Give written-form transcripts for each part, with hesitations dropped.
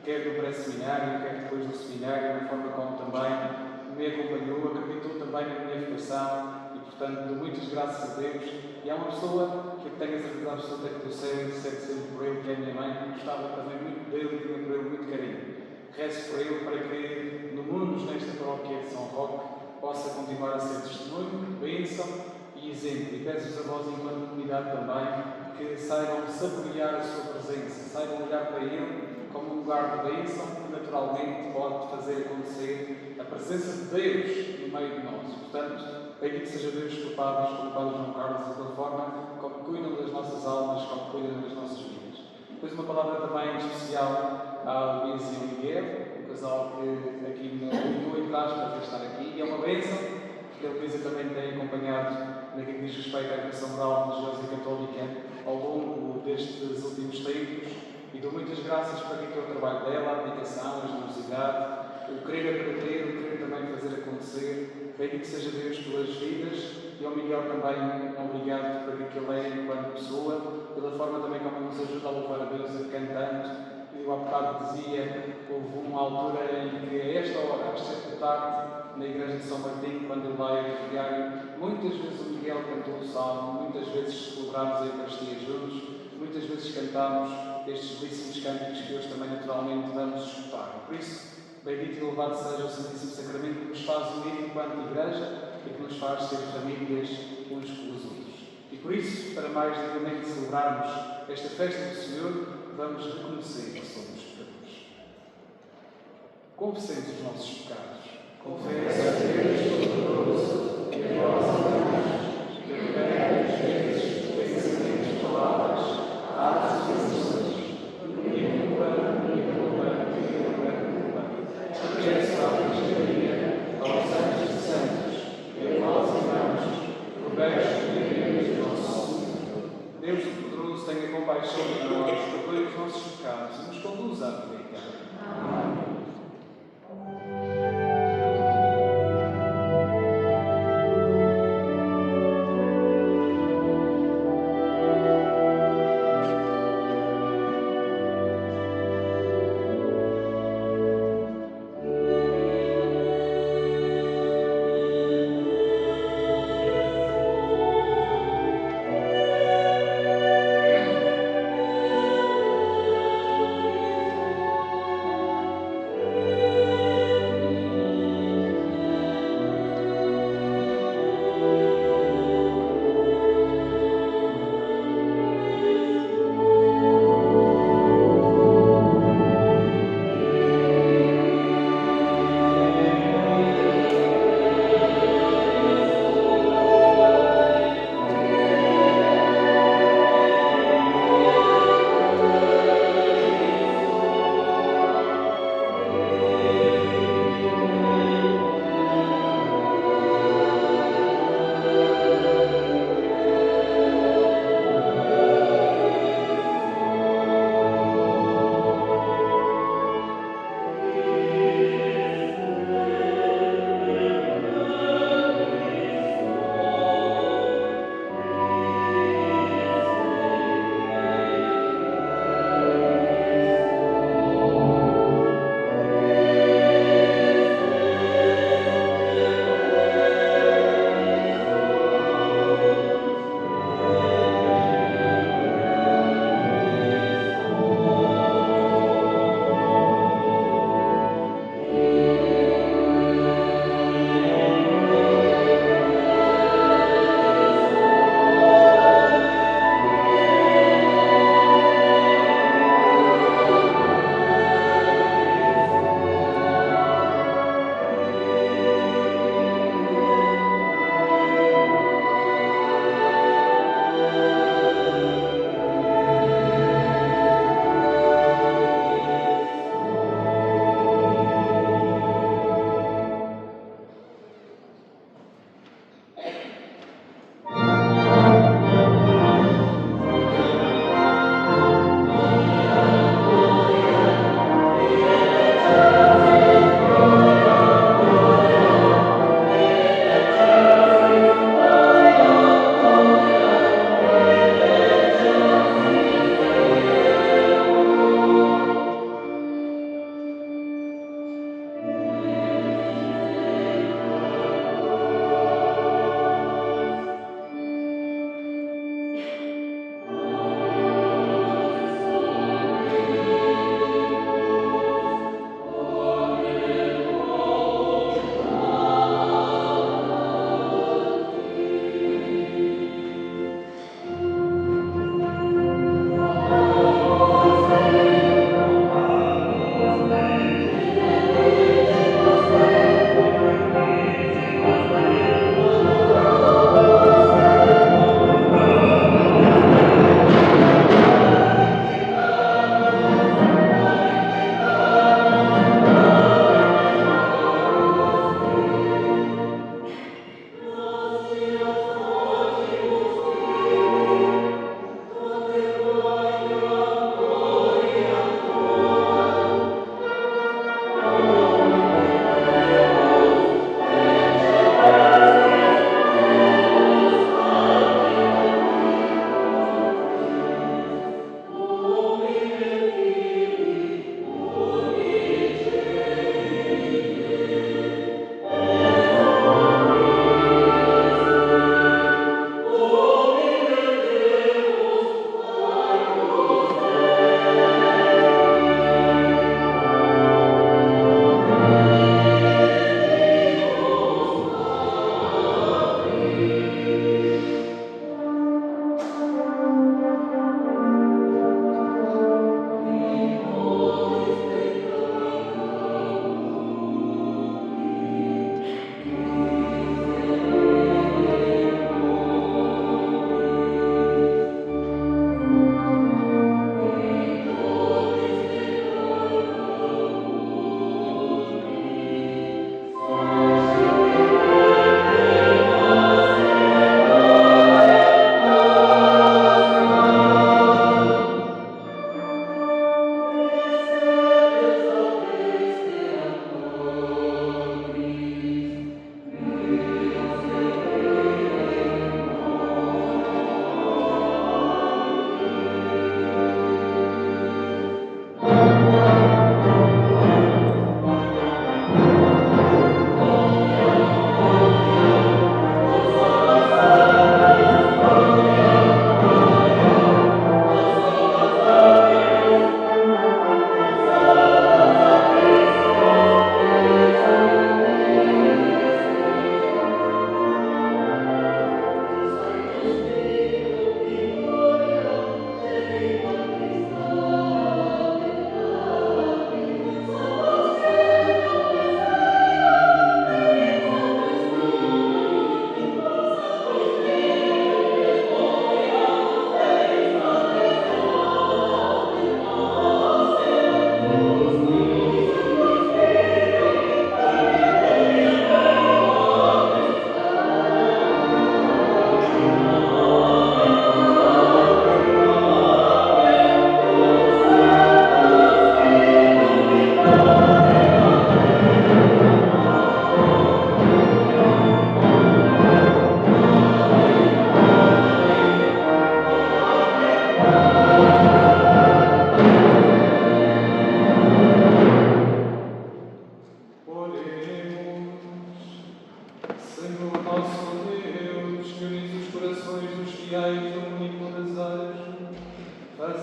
quer no pré-seminário, quer depois do seminário, na forma como também me acompanhou, acreditou também na minha vocação e, portanto, dou muitas graças a Deus. E é uma pessoa que eu tenho a certeza absoluta que do céu intercede sempre gostava também muito dele e tinha por ele muito carinho. Rezo por ele para que no mundo, nesta paróquia de São Roque, possa continuar a ser testemunho, bênção e exemplo. E peço-vos a vós, enquanto comunidade também, que saibam saborear a sua presença, saibam olhar para ele como um lugar de bênção que naturalmente pode fazer acontecer a presença de Deus no meio de nós. Portanto, bendito seja Deus por Padres como o Padre João Carlos, de toda forma como cuidam das nossas almas, como cuidam das nossas vidas. Depois uma palavra também especial à Luísa e ao Miguel, um casal que aqui me ligou entre aspas para estar aqui, e é uma bênção, porque a Luísa também tem acompanhado naquilo que diz respeito à educação moral religiosa e católica ao longo destes últimos tempos, e dou muitas graças para aquele trabalho dela, a dedicação, a generosidade, o querer aprender, o querer também fazer acontecer. Bendito seja Deus pelas vidas, e ao Miguel também obrigado por aquilo que ele é enquanto pessoa, pela forma também como nos ajuda a louvar a Deus cantando. Eu há bocado dizia, houve uma altura em que a esta hora, às 7 da tarde, na igreja de São Martinho, quando ele vai a reviário, muitas vezes o Miguel cantou o salmo, muitas vezes celebrámos a Eucaristia juntos, muitas vezes cantámos estes belíssimos cânticos que hoje também naturalmente vamos escutar. Por isso, bendito e louvado seja o Santíssimo Sacramento que nos faz unir enquanto igreja e que nos faz ser famílias uns com os outros. E por isso, para mais dignamente celebrarmos esta festa do Senhor, vamos reconhecer que somos pecadores. Confessemos os nossos pecados. Confessa a Deus Todo-Poderoso que a nós amamos, que pecamos vezes, pensamentos, palavras, atos e ações. Minha culpa. Peço à Virgem Maria, aos santos e santos, e a vós, irmãos, rogai-vos por Deus nosso. Deus Todo-Poderoso, tenha compaixão de nós, perdoe os nossos pecados e nos conduza à vida eterna. Amém.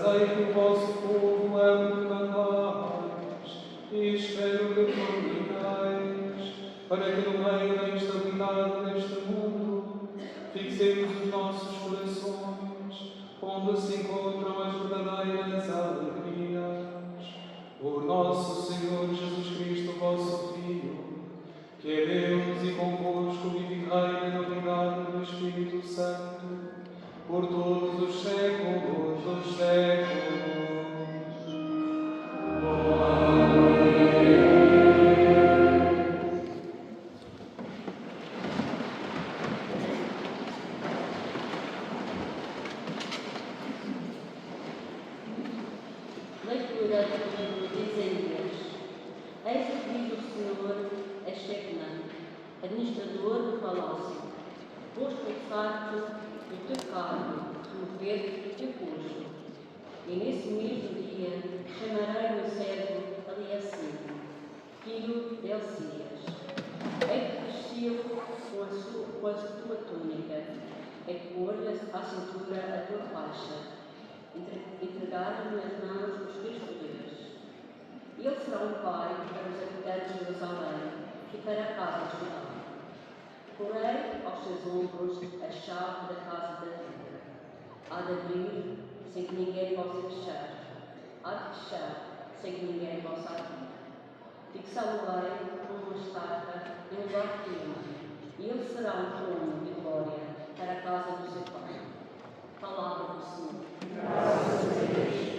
Fazei que o vosso povo ame de mandais e espero que formitais, para que no meio da instabilidade deste mundo fixemos os nossos corações, onde se encontram as verdadeiras alegrias. Por nosso Senhor Jesus Cristo, vosso Filho, que é Deus e convosco vive e reina na unidade do Espírito Santo, por todos os séculos dos séculos. Leitura do livro de Isaías. Eis o que diz o Senhor a Shebna, administrador do palácio: vou expulsar-te do teu cargo, remover-te do teu posto. E nesse mesmo dia chamarei o meu servo Eliasim, filho de Elcias. É que vestia com a tua túnica, é que pôr-lhe à cintura a tua faixa, entregar-lhe nas mãos os teus poderes. Ele será um pai para os habitantes de Jerusalém e para a casa de Judá. Porei aos seus ombros a chave da casa da terra. Há de abrir sem que ninguém possa fechar. Há de fechar sem que ninguém possa abrir. Fixá-lo-ei com uma estaca em lugar firme, e ele será um trono de glória para a casa do seu pai. Palavra do Senhor. Graças a Deus.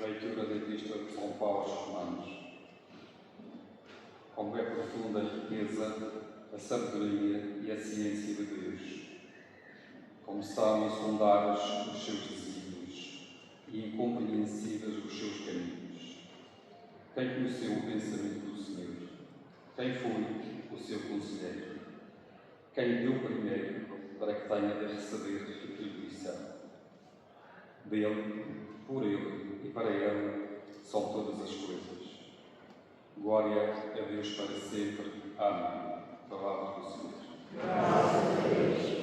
Leitura da Epístola de São Paulo aos Romanos. como é profunda a riqueza, a sabedoria e a ciência de Deus, como são insondáveis os seus desígnios e incompreensíveis os seus caminhos. Quem conheceu o pensamento do Senhor? Quem foi o seu conselheiro? Quem deu primeiro para que tenha de receber retribuição? Dele, por ele e para ele são todas as coisas. Glória a Deus para sempre. Amém. Palavra do Senhor. Graças a Deus.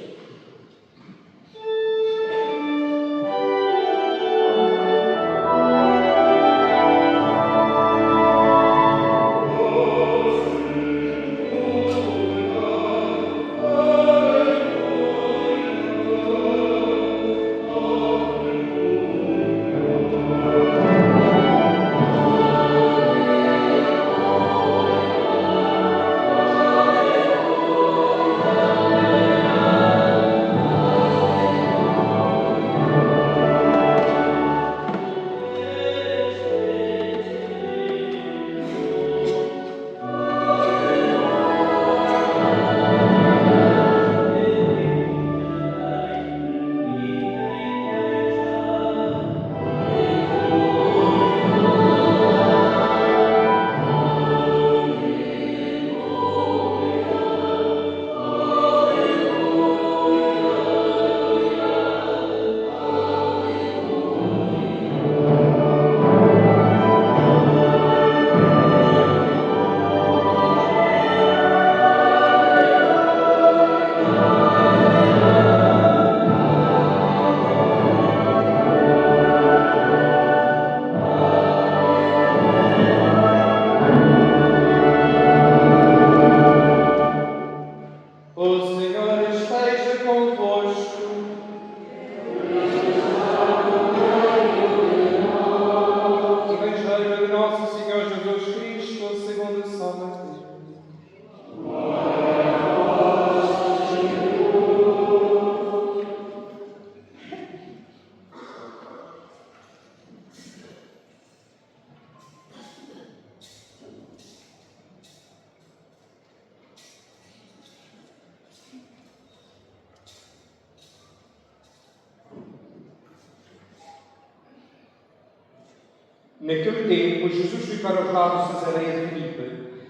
Naquele tempo, Jesus foi para os lados de Cesareia de Filipe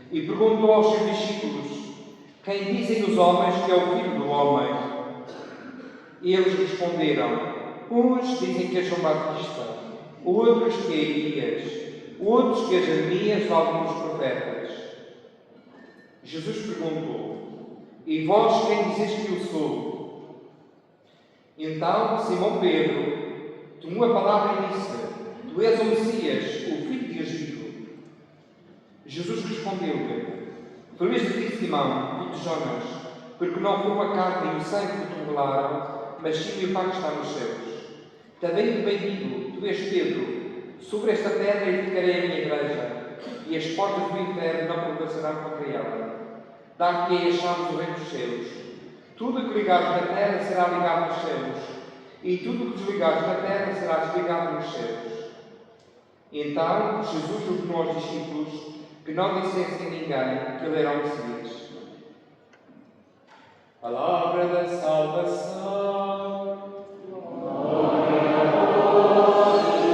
e perguntou aos seus discípulos: quem dizem os homens que é o Filho do Homem? E eles responderam: uns dizem que é João Batista, outros que é Elias, outros que é Jeremias ou alguns profetas. Jesus perguntou: e vós quem dizeis que eu sou? Então Simão Pedro tomou a palavra e disse: tu és o Messias, o filho de Agito. Jesus respondeu-lhe: feliz de ti, Simão, filho de Jonas, porque não foi a carne e o sangue que te revelaram, mas sim o Pai que está nos céus. Também te bem digo, tu és Pedro, sobre esta pedra edificarei a minha igreja, e as portas do inferno não prevalecerão contra ela. Dar-te-ei as chaves do reino dos céus. Tudo o que ligares na terra será ligado nos céus, e tudo o que desligares na terra será desligado nos céus. Então Jesus ordenou aos discípulos que não dissessem a ninguém que ele era o Messias. Palavra da salvação. Glória a vós, Senhor.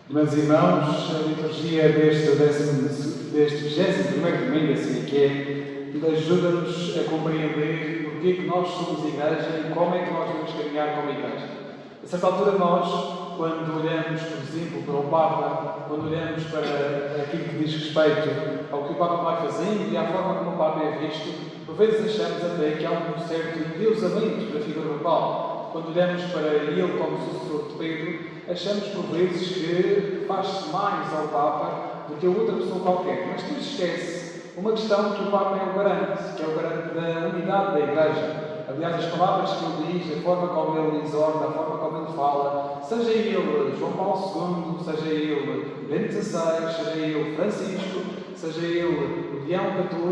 Meus irmãos, a liturgia deste 21º domingo, assim que é, ajuda-nos a compreender porque é que nós somos igreja e como é que nós devemos caminhar como igreja. A certa altura nós, quando olhamos, por exemplo, para o Papa, quando olhamos para aquilo que diz respeito ao que o Papa vai fazendo e à forma como o Papa é visto, por vezes achamos até que há um certo endeusamento da figura papal. Quando olhamos para ele como sucessor de Pedro, achamos por vezes que faz-se mais ao Papa do que a outra pessoa qualquer. Mas tu esquece uma questão que o Papa é o garante, que é o garante da unidade da Igreja. Aliás, as palavras que ele diz, a forma como ele exorta, a forma como ele fala, seja ele João Paulo II, seja ele Bento XVI, seja ele Francisco, seja ele Leão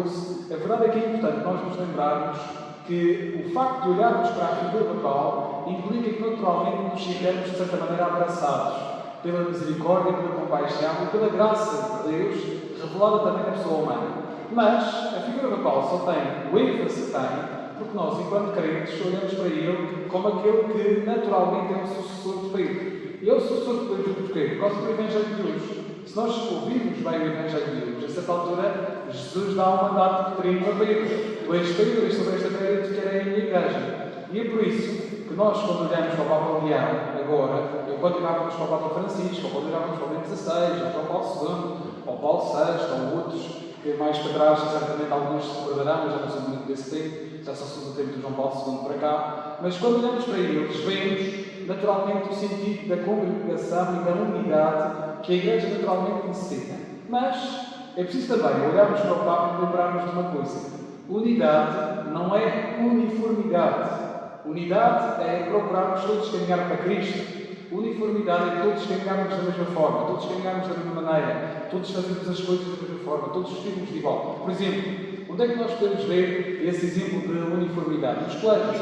XIV, a verdade é que é importante nós nos lembrarmos que o facto de olharmos para a figura papal implica que naturalmente nos sintamos de certa maneira abraçados pela misericórdia, pela compaixão e pela graça de Deus revelada também na pessoa humana. Mas a figura papal só tem o ênfase que tem porque nós, enquanto crentes, olhamos para ele como aquele que naturalmente é o sucessor de Pedro. E é o sucessor de Pedro porquê? Por causa do Evangelho de hoje. Se nós ouvirmos bem o Evangelho de hoje, a certa altura, Jesus dá um mandato de treino a Pedro. Tu és Pedro e sobre esta pedra edificarei a minha igreja. E é por isso que nós, quando olhamos para o Papa Leão, agora, quando olhávamos para o Papa Francisco, ou quando olhávamos para o Bento XVI, ou para o Paulo II, ou Paulo VI, ou outros, que mais para trás, certamente alguns se recordarão, mas já não sou muito desse tempo, já só sou do tempo do João Paulo II para cá, mas quando olhamos para eles, vemos naturalmente o sentido da congregação e da unidade que a Igreja naturalmente necessita. Mas é preciso também olharmos para o Papa e lembrarmos de uma coisa: unidade não é uniformidade. Unidade é procurarmos todos caminhar para Cristo. Uniformidade é todos caminharmos da mesma forma, todos caminharmos da mesma maneira, todos fazermos as coisas da mesma forma, todos vestirmos de igual. Por exemplo, onde é que nós podemos ver esse exemplo de uniformidade? Nos colégios.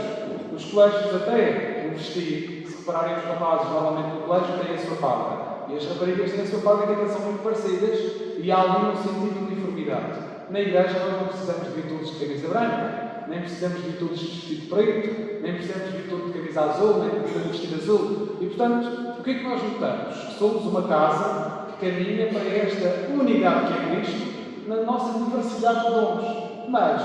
Os colégios até o vestir, se repararem os rapazes, normalmente no colégio têm a sua farda. E as raparigas têm a sua farda, que são muito parecidas, e há ali um sentido de uniformidade. Na igreja nós não precisamos de vir todos de camisa branca, nem precisamos de vir todos de vestido preto, nem precisamos de vir todos de camisa azul, nem precisamos de vestido azul. E portanto, o que é que nós notamos? Que somos uma casa que caminha para esta unidade que é Cristo, na nossa diversidade de dons. Mas,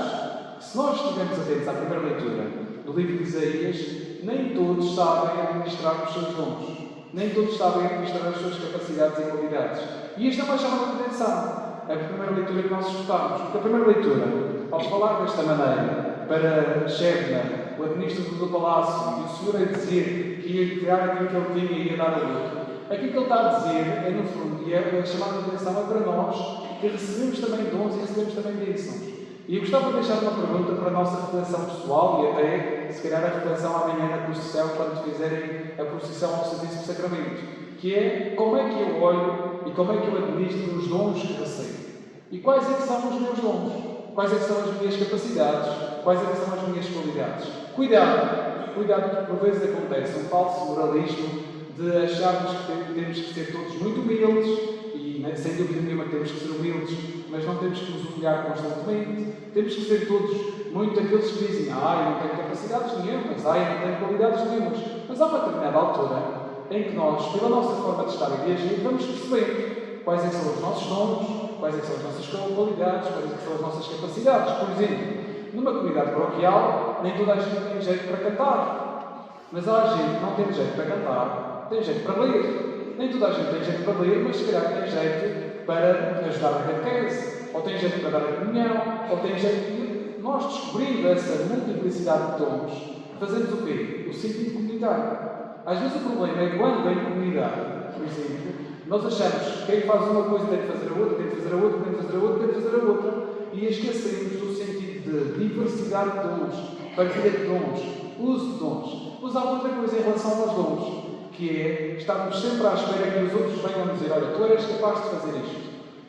se nós estivermos atentos à primeira leitura do livro de Isaías, nem todos sabem administrar os seus dons. Nem todos sabem administrar as suas capacidades e qualidades. E isto é uma chamada de atenção. A primeira leitura que nós escutamos. Porque a primeira leitura, ao falar desta maneira, para Shebna, o administrador do palácio, e o Senhor a dizer que ia tirar aquilo que ele tinha e ia dar a outro, aquilo que ele está a dizer é, no fundo, e a chamada de atenção é para nós, que recebemos também dons e recebemos também bênçãos. E eu gostava de deixar uma pergunta para a nossa reflexão pessoal e até, se calhar, a reflexão amanhã na procissão, quando fizerem a procissão ao Santíssimo Sacramento, que é como é que eu olho e como é que eu administro os dons que recebo. E quais é que são os meus dons? Quais é que são as minhas capacidades? Quais é que são as minhas qualidades? Cuidado, porque por vezes acontece um falso moralismo de acharmos que temos que ser todos muito humildes, e sem dúvida nenhuma temos que ser humildes, mas não temos que nos humilhar constantemente. Temos que ser todos muito aqueles que dizem: eu não tenho capacidades nenhumas, eu não tenho qualidades nenhumas. Mas há uma determinada altura em que nós, pela nossa forma de estar e de agir, vamos perceber quais é que são os nossos dons, quais é que são as nossas qualidades, quais é que são as nossas capacidades. Por exemplo, numa comunidade paroquial, nem toda a gente tem jeito para cantar. Mas há gente que não tem jeito para cantar, tem jeito para ler. Nem toda a gente tem jeito para ler, mas se calhar tem jeito para ajudar na catequese, ou tem jeito para dar a comunhão, ou tem jeito de... Nós descobrindo essa multiplicidade de dons, fazemos o quê? O sentido comunitário. Às vezes o problema é quando em comunidade, por exemplo, nós achamos que quem faz uma coisa tem que fazer a outra, tem que fazer a outra, tem que fazer a outra, tem que fazer a outra, e esquecemos do sentido de diversidade de dons, partilha de dons, uso de dons. Mas há outra coisa em relação aos dons, que é estarmos sempre à espera que os outros venham dizer: olha, tu eras capaz de fazer isto,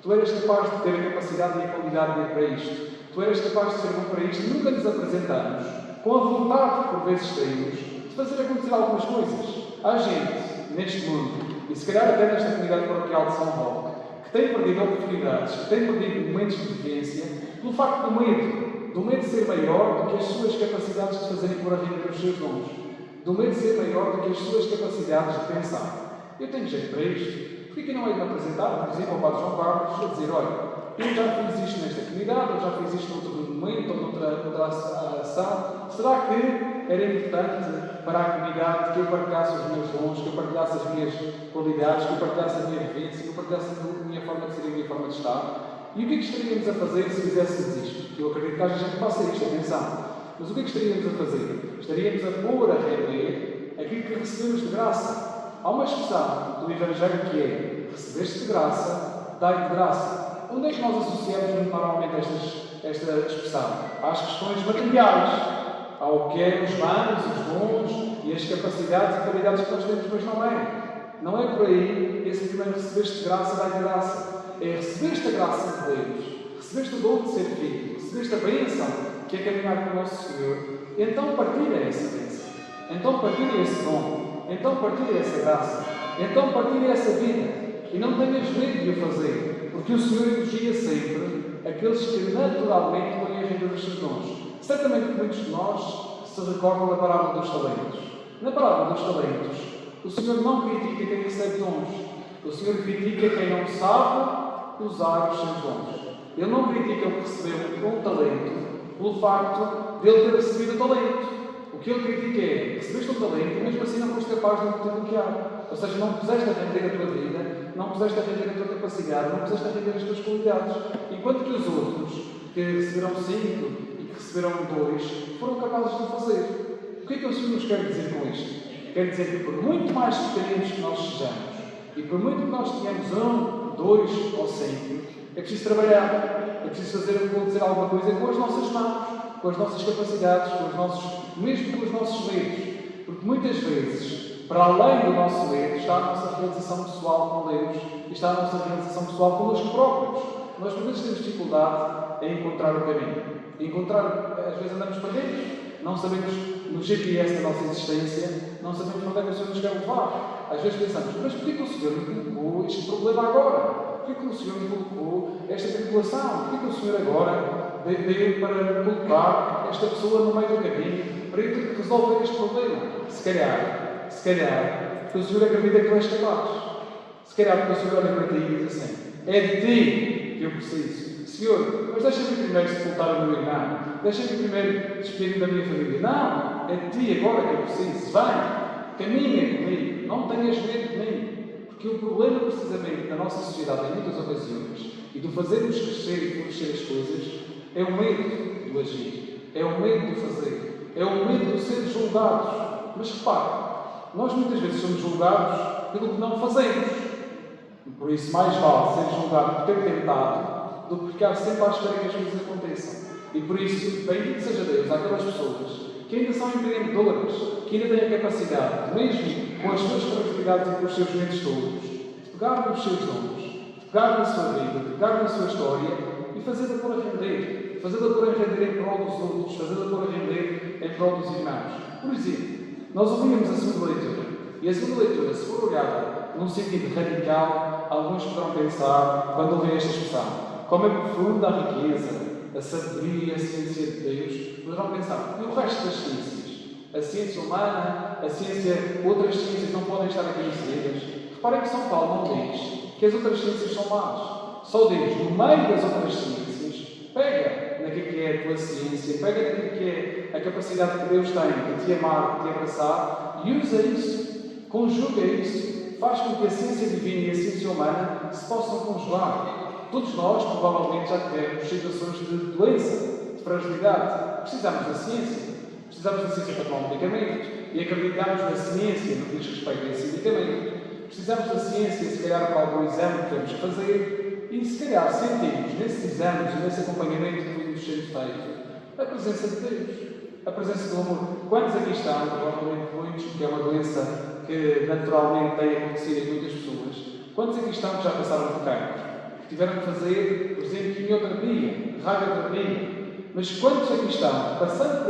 tu eras capaz de ter a capacidade e a qualidade de ir para isto, tu eras capaz de ser bom para isto. Nunca nos apresentamos com a vontade que por vezes temos de fazer acontecer algumas coisas. Há gente neste mundo, e se calhar até nesta comunidade paroquial de São Roque, que tem perdido oportunidades, que tem perdido momentos de vivência pelo facto do medo de ser maior do que as suas capacidades de fazerem por a render os seus dons. Do medo de ser maior do que as suas capacidades de pensar. Eu tenho jeito para isto. Por que não hei de me apresentar, por exemplo, ao Padre João Carlos, a dizer: olha, eu já fiz isto nesta comunidade, eu já fiz isto noutro momento, ou noutra ação. Será que era importante para a comunidade que eu partilhasse os meus dons, que eu partilhasse as minhas qualidades, que eu partilhasse a minha vivência, que eu partilhasse a minha forma de ser e a minha forma de estar. E o que é que estaríamos a fazer se fizéssemos isto? Eu acredito que a gente faça isto, atenção. Mas o que é que estaríamos a fazer? Estaríamos a pôr a render aquilo que recebemos de graça. Há uma expressão do Evangelho que é: recebeste de graça, dai de graça. Onde é que nós associamos normalmente esta expressão? Às questões materiais, ao que é os bens, os dons e as capacidades e qualidades que nós temos, mas não é. Não é por aí esse primeiro recebeste de graça, dai de graça. É recebeste a graça de Deus, recebeste o dom de ser filho, recebeste a bênção que é caminhar com o nosso Senhor, então partilha essa bênção, então partilha esse dom, então partilha essa graça, então partilha essa vida, e não tenhas medo de o fazer, porque o Senhor elogia sempre aqueles que naturalmente põem a renda dos seus dons. Certamente que muitos de nós se recordam da parábola dos talentos. Na parábola dos talentos, o Senhor não critica quem recebe dons, o Senhor critica quem não sabe usar os seus dons. Ele não critica o que recebeu um talento pelo facto de ele ter recebido o talento. O que ele critica é: recebeste um talento e mesmo assim não foste capaz de o multiplicar. Ou seja, não puseste a render a tua vida, não puseste a render a tua capacidade, não puseste a render as tuas qualidades. Enquanto que os outros, que receberam 5 e que receberam 2, foram capazes de o fazer. O que é que o Senhor nos quer dizer com isto? Quer dizer que por muito mais pequeninos que nós sejamos, e por muito que nós tenhamos 1, 2 ou 5, é preciso trabalhar, é preciso fazer alguma coisa com as nossas mãos, com as nossas capacidades, mesmo com os nossos meios. Porque muitas vezes, para além do nosso medo, está a nossa realização pessoal com Deus e está a nossa realização pessoal connosco próprios. Nós, por vezes, temos dificuldade em encontrar o caminho. Às vezes andamos perdidos, não sabemos no GPS da nossa existência, não sabemos para onde é que o Senhor nos quer levar. Às vezes pensamos: mas porquê que o Senhor me colocou este problema agora? Porquê que o Senhor me colocou esta tribulação? Porquê que o Senhor agora veio para colocar esta pessoa no meio do caminho para eu ter que resolver este problema? Se calhar, porque o Senhor acredita que tu és capaz. Se calhar, porque o Senhor olha para ti e diz assim: é de ti que eu preciso. Senhor, mas deixa-me primeiro sepultar o meu irmão, deixa-me primeiro despedir da minha família. Não, é de ti agora que eu preciso. Vem, caminha comigo, não tenhas medo de mim. Porque o problema, precisamente, da nossa sociedade, em muitas ocasiões, e do fazermos crescer e florescer as coisas, é o medo do agir, é o medo do fazer, é o medo de ser julgados. Mas repare, nós muitas vezes somos julgados pelo que não fazemos. Por isso, mais vale ser julgado por ter tentado do que ficar sempre à espera que as coisas aconteçam. E por isso, bendito seja Deus àquelas pessoas que ainda são empreendedoras, que ainda têm a capacidade, mesmo com as suas fragilidades e com os seus medos todos, de pegar nos seus dons, de pegar na sua vida, de pegar na sua história e fazê-la pôr a render. Fazê-la pôr a render em prol dos outros, fazê-la pôr a render em prol dos irmãos. Por exemplo, nós ouvimos a segunda leitura. E a segunda leitura, se for olhada num sentido radical, alguns poderão pensar, quando ouvem esta expressão, como é profunda a riqueza, a sabedoria e a ciência de Deus, poderão pensar: e o resto das ciências? A ciência humana, outras ciências não podem estar aqui inseridas? Reparem que São Paulo não diz que as outras ciências são más. Só diz, no meio das outras ciências, pega naquilo que é a tua ciência, pega naquilo que é a capacidade que Deus tem de te amar, de te abraçar, e usa isso, conjuga isso, faz com que a ciência divina e a ciência humana se possam conjugar. Todos nós, provavelmente, já tivemos situações de doença, de fragilidade. Precisamos da ciência para tomar um medicamento, e acreditamos na ciência no que diz respeito a esse medicamento. Precisamos da ciência, se calhar, para algum exame que temos que fazer, e se calhar sentimos nesses exames e nesse acompanhamento que nos sendo feito a presença de Deus, a presença do amor. Quantos aqui estão, provavelmente muitos, porque é uma doença que naturalmente tem acontecido em muitas pessoas, quantos aqui estão que já passaram por cancro? Tiveram que fazer, por exemplo, quimioterapia, radioterapia. Mas quantos aqui estão, passando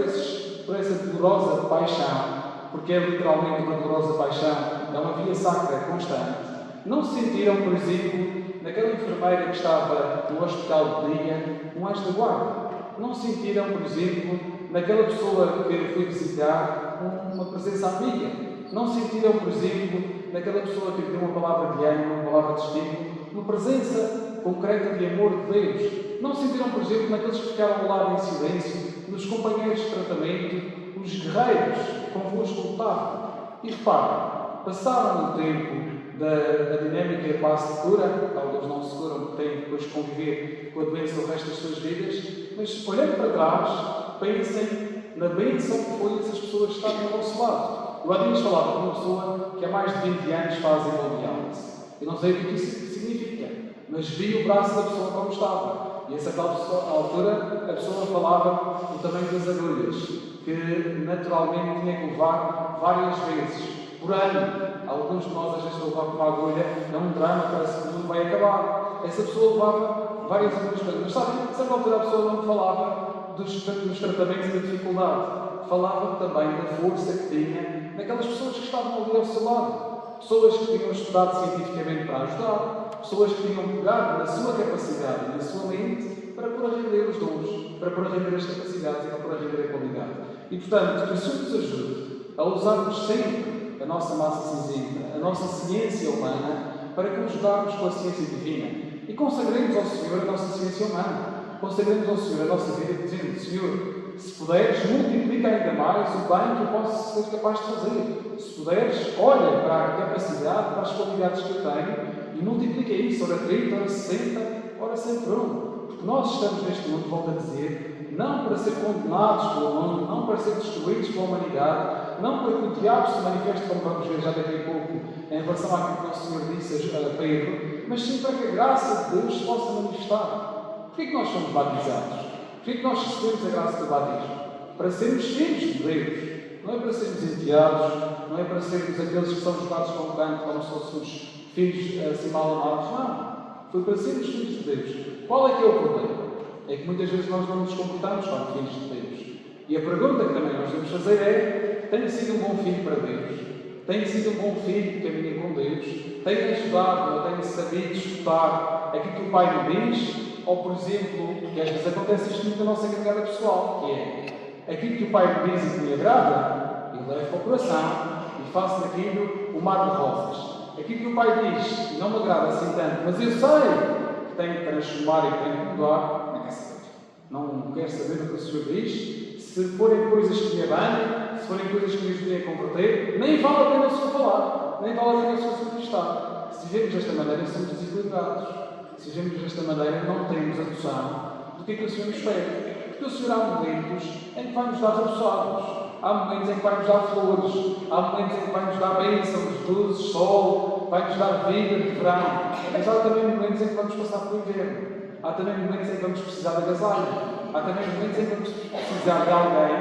por essa dolorosa paixão, porque é literalmente uma dolorosa paixão, é uma via sacra constante, não se sentiram, por exemplo, naquela enfermeira que estava no hospital de dia, um anjo da guarda? Não se sentiram, por exemplo, naquela pessoa que foi visitar, uma presença amiga? Não se sentiram, por exemplo, naquela pessoa que lhe deu uma palavra de ânimo, uma palavra de estímulo, uma presença concreta de amor de Deus? Não se sentiram, por exemplo, naqueles que ficaram ao lado em silêncio, nos companheiros de tratamento, os guerreiros convosco lutava. E reparem, passaram o tempo da dinâmica quase segura, alguns não se seguram, têm depois de conviver com a doença o resto das suas vidas, mas olhando para trás, pensem na bênção que foi essas pessoas que estavam ao vosso lado. Eu há dias falava com uma pessoa que há mais de 20 anos faz hemodiálise. Eu não sei o que isso significa, mas vi o braço da pessoa como estava. E a certa altura a pessoa falava do tamanho das agulhas, que naturalmente tinha que levar várias vezes por ano. Alguns de nós, às vezes, levar com uma agulha, é um drama, parece que tudo vai acabar. Essa pessoa levava várias agulhas por ano. Mas sabe, a certa altura a pessoa não falava dos tratamentos e da dificuldade. Falava também da força que tinha naquelas pessoas que estavam ali ao seu lado. Pessoas que tinham estudado cientificamente para ajudar, pessoas que tinham pegado na sua capacidade e na sua mente para pôr a render os dons, para pôr a render as capacidades e para pôr a render a qualidade. E, portanto, que o Senhor nos ajude a usarmos sempre a nossa massa cinzenta, a nossa ciência humana, para conjugarmos com a ciência divina. E consagremos ao Senhor a nossa ciência humana. Consagremos ao Senhor a nossa vida, dizendo: Senhor, se puderes, multiplica ainda mais o bem que eu posso ser capaz de fazer. Se puderes, olha para a capacidade, para as qualidades que eu tenho e multiplica isso, ora 30, ora 60, ora 100 por um. Porque nós estamos neste mundo, volto a dizer, não para ser condenados pelo mundo, não para ser destruídos pela humanidade, não para que o diabo se manifeste, como vamos ver já daqui a pouco, em relação àquilo que o nosso Senhor disse a Pedro, mas sim para que a graça de Deus se possa manifestar. Porquê que nós somos batizados? Porquê que nós recebemos a graça do batismo? Para sermos filhos de Deus. Não é para sermos enteados, não é para sermos aqueles que são jogados com o canto como se fôssemos filhos assim mal amados. Não. Foi para sermos filhos de Deus. Qual é que é o problema? É que muitas vezes nós não nos comportamos como filhos de Deus. E a pergunta que também nós devemos fazer é: tenho sido um bom filho para Deus? Tenho sido um bom filho que caminha com Deus? Tenho ajudado, ou tenho sabido escutar aquilo que o Pai me diz? Ou, por exemplo, que às vezes acontece isto muito na nossa caminhada pessoal, que é aquilo que o Pai me diz e que me agrada, eu levo para o coração e faço daquilo um mar de rosas. Aquilo que o Pai diz e não me agrada assim tanto, mas eu sei que tenho que transformar e que tenho que mudar, não quer saber. Não quero saber do que o Senhor diz. Se forem coisas que me abanem, se forem coisas que me ajudem a converter, nem vale a pena o Senhor falar, nem vale a pena o Senhor se manifestar. Se vivemos desta maneira, somos desequilibrados. Se vivemos desta maneira, não temos a noção do que é que o Senhor nos pede. Porque o Senhor há momentos em que vai nos dar reboçados, há momentos em que vai nos dar flores, há momentos em que vai nos dar bênçãos, luzes, sol, vai nos dar vida de verão. Mas há também momentos em que vamos passar pelo inverno. Há também momentos em que vamos precisar de agasalho. Há também momentos em que vamos precisar de alguém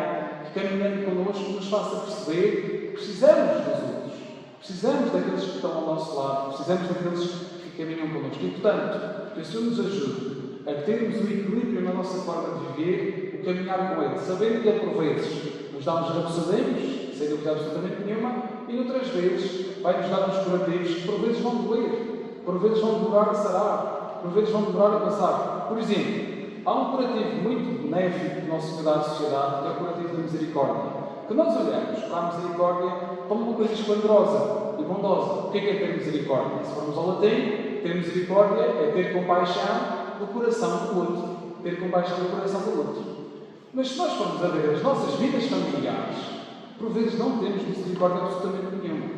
que, caminhando connosco, nos faça perceber que precisamos dos outros. Precisamos daqueles que estão ao nosso lado. Precisamos daqueles que caminham connosco. E, portanto, que o Senhor nos ajude a termos o equilíbrio na nossa forma de viver, o caminhar com Ele, sabendo que Ele, por vezes, nos dá uns rabossadinhos, sem dúvida absolutamente nenhuma, e outras vezes vai nos dar uns curativos que, por vezes, vão doer, por vezes, vão demorar a sarar, por vezes, vão demorar a passar. Por exemplo, há um curativo muito benéfico que o nosso Senhor dá à sociedade, que é o curativo da misericórdia. Que nós olhamos para a misericórdia como uma coisa esplendorosa e bondosa. O que é ter misericórdia? Se formos ao latim, ter misericórdia é ter compaixão do coração do outro. Ter compaixão do coração do outro. Mas se nós formos a ver as nossas vidas familiares, por vezes não temos misericórdia absolutamente nenhuma.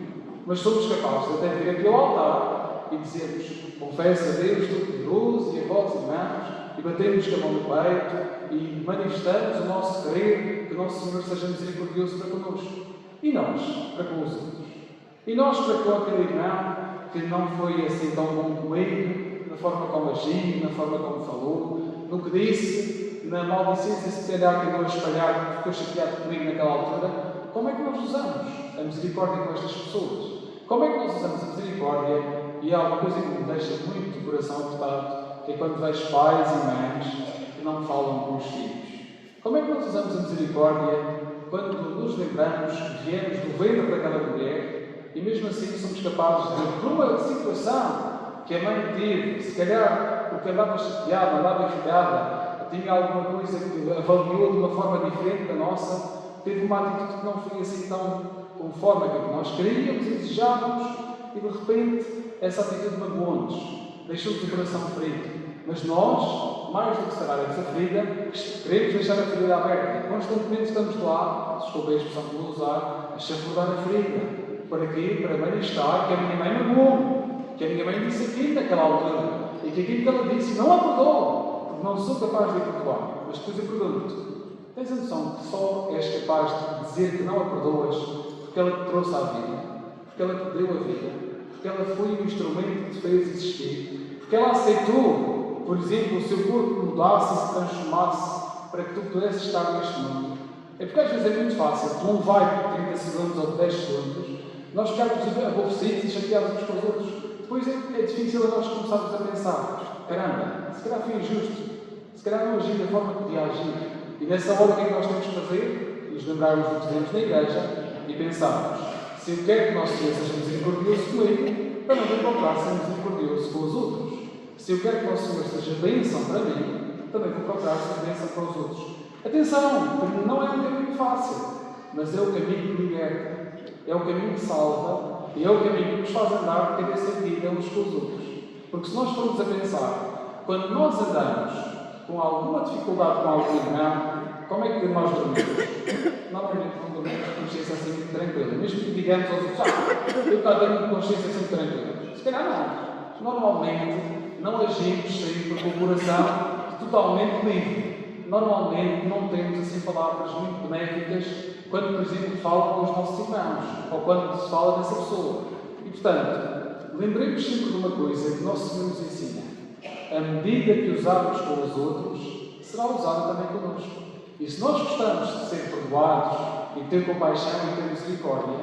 Mas somos capazes de até vir aqui ao altar e dizermos: confesso a Deus Todo-Poderoso e a vós, irmãos, e batemos com a mão no peito e manifestamos o nosso querer que o nosso Senhor seja misericordioso para connosco. E nós, para com os outros? E nós, para com aquele irmão que não foi assim tão bom comigo, na forma como agiu, na forma como falou, no que disse, na maldicência se calhar que andou a espalhar porque ficou chateado comigo naquela altura? Como é que nós usamos a misericórdia com estas pessoas? Como é que nós usamos a misericórdia? E há uma coisa que me deixa muito o coração apertado, que é quando vejo pais e mães que não falam com os filhos. Como é que nós usamos a misericórdia quando nos lembramos que viemos do ventre daquela mulher e mesmo assim somos capazes de, por uma situação que a mãe teve, se calhar porque andava chateada, andava irritada, tinha alguma coisa que avaliou de uma forma diferente da nossa, teve uma atitude que não foi assim tão conforme aquilo que nós queríamos e desejávamos, e de repente essa atitude magoou-nos, deixou-nos o coração ferido. Mas nós, mais do que sarar essa ferida, queremos deixar a ferida aberta. Constantemente estamos lá, desculpem a expressão que vou usar, a chafurdar a ferida. Para quê? Para manifestar que a minha mãe magoou-me, que a minha mãe disse aquilo naquela altura, e que aquilo que ela disse não a perdoou, porque não sou capaz de a perdoar. Mas depois eu pergunto: tens a noção que só és capaz de dizer que não a perdoas porque ela te trouxe à vida, porque ela te deu a vida, porque ela foi o instrumento que te fez existir, porque ela aceitou, por exemplo, o seu corpo mudasse e se transformasse para que tu pudesses estar neste mundo? É porque às vezes é muito fácil, tu não vai por 30 segundos ou 10 segundos, nós ficarmos aborrecidos e chateados uns com os outros. Depois é difícil a nós começarmos a pensar: caramba, se calhar foi injusto, se calhar não agi da forma que podia agir. E nessa hora o que é que nós temos que fazer? Nos lembrarmos do que fizemos na igreja e pensarmos: se eu quero que o nosso Senhor seja misericordioso comigo, para não me procurar ser misericordioso com os outros. Se eu quero que o nosso Senhor seja bênção para mim, também vou procurar ser bênção para os outros. Atenção, porque não é um caminho fácil, mas é o caminho que liberta, é o caminho que salva e é o caminho que nos faz andar de cabeça erguida uns com os outros. Porque se nós formos a pensar, quando nós andamos com alguma dificuldade com algum irmão, como é que nós dormimos? Normalmente não dormimos com consciência assim muito tranquila. Mesmo que digamos aos outros: eu estou a dormir com consciência assim tranquila. Se calhar não. Normalmente não agimos sempre com o coração totalmente livre. Normalmente não temos assim palavras muito benéficas quando, por exemplo, fala com os nossos irmãos ou quando se fala dessa pessoa. E, portanto, lembremos sempre de uma coisa que o nosso Senhor nos ensina: a medida que usarmos com os outros será usada também connosco. E se nós gostamos de ser perdoados e de ter compaixão e ter misericórdia,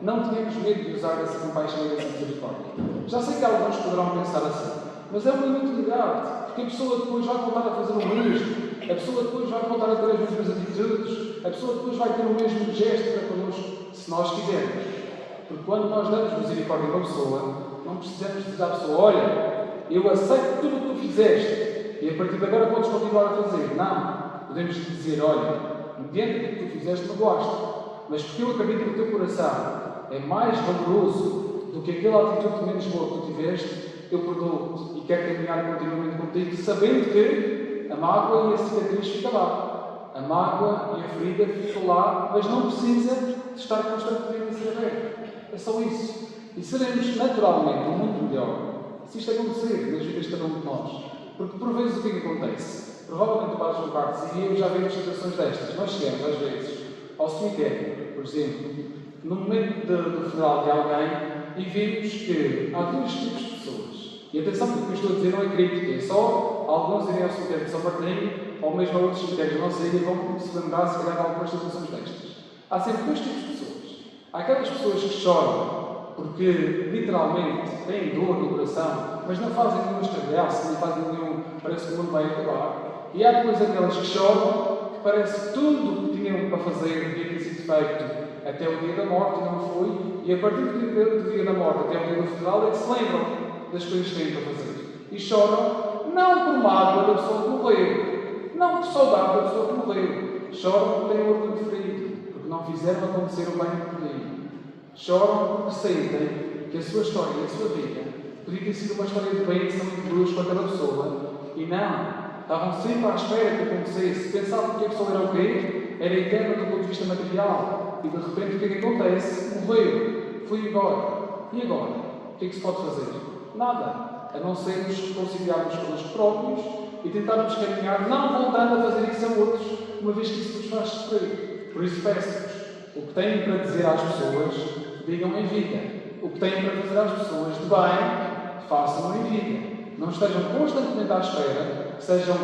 não tenhamos medo de usar essa compaixão e essa misericórdia. Já sei que alguns poderão pensar assim, mas é um limite ligado, porque a pessoa depois vai voltar a fazer o mesmo, a pessoa depois vai voltar a ter as mesmas atitudes, a pessoa depois vai ter o mesmo gesto para connosco, se nós quisermos. Porque quando nós damos misericórdia a uma pessoa, não precisamos dizer à pessoa: olha, eu aceito tudo o que tu fizeste e a partir de agora podes continuar a fazer. Não. Podemos dizer: olha, mediante o que tu fizeste, magoaste, mas porque eu acredito que o teu coração é mais valoroso do que aquela atitude menos boa que tu tiveste, eu perdoo-te e quero caminhar continuamente contigo, sabendo que a mágoa e a cicatriz ficam lá. A mágoa e a ferida ficam lá, mas não precisa de estar constantemente a ser aberta. É só isso. E seremos naturalmente um mundo melhor se isto acontecer nas vidas de cada um de nós. Porque por vezes o que é que acontece? Provavelmente tu vais juntar-te e eu já vimos situações destas. Nós chegamos às vezes ao cemitério, por exemplo, no momento do funeral de alguém, e vimos que há dois tipos de pessoas. E atenção, porque o que eu estou a dizer não é crítica, é só alguns irem ao cemitério de São Martinho ou mesmo a outros cemitérios da nossa ilha vão se lembrar, se calhar, de algumas situações destas. Há sempre dois tipos de pessoas. Há aquelas pessoas que choram porque literalmente têm dor no coração, mas não fazem nenhum estardalhaço, não fazem nenhum, parece que o mundo vai acabar. E há depois aquelas que choram, que parece que tudo o que tinham para fazer devia ter sido feito até o dia da morte e não foi, e a partir do dia da morte até o dia do funeral é que se lembram das coisas que têm para fazer. E choram não por mágoa da pessoa que morreu, não por saudade da pessoa que morreu, choram porque têm o orgulho ferido, porque não fizeram acontecer o bem que podiam. Choram porque sentem que a sua história e a sua vida podia ter sido uma história de bênção e de luz com aquela pessoa, e não. Estavam sempre à espera que acontecesse. Pensavam que a pessoa era o quê? Era eterna do ponto de vista material. E de repente o que é que acontece? Morreu. Foi embora. E agora? O que é que se pode fazer? Nada. A não ser nos reconciliarmos connosco próprios e tentarmos caminhar, não voltando a fazer isso a outros, uma vez que isso nos faz sofrer. Por isso peço-vos, o que têm para dizer às pessoas, digam em vida. O que têm para fazer às pessoas de bem, façam em vida. Não estejam constantemente à espera que sejam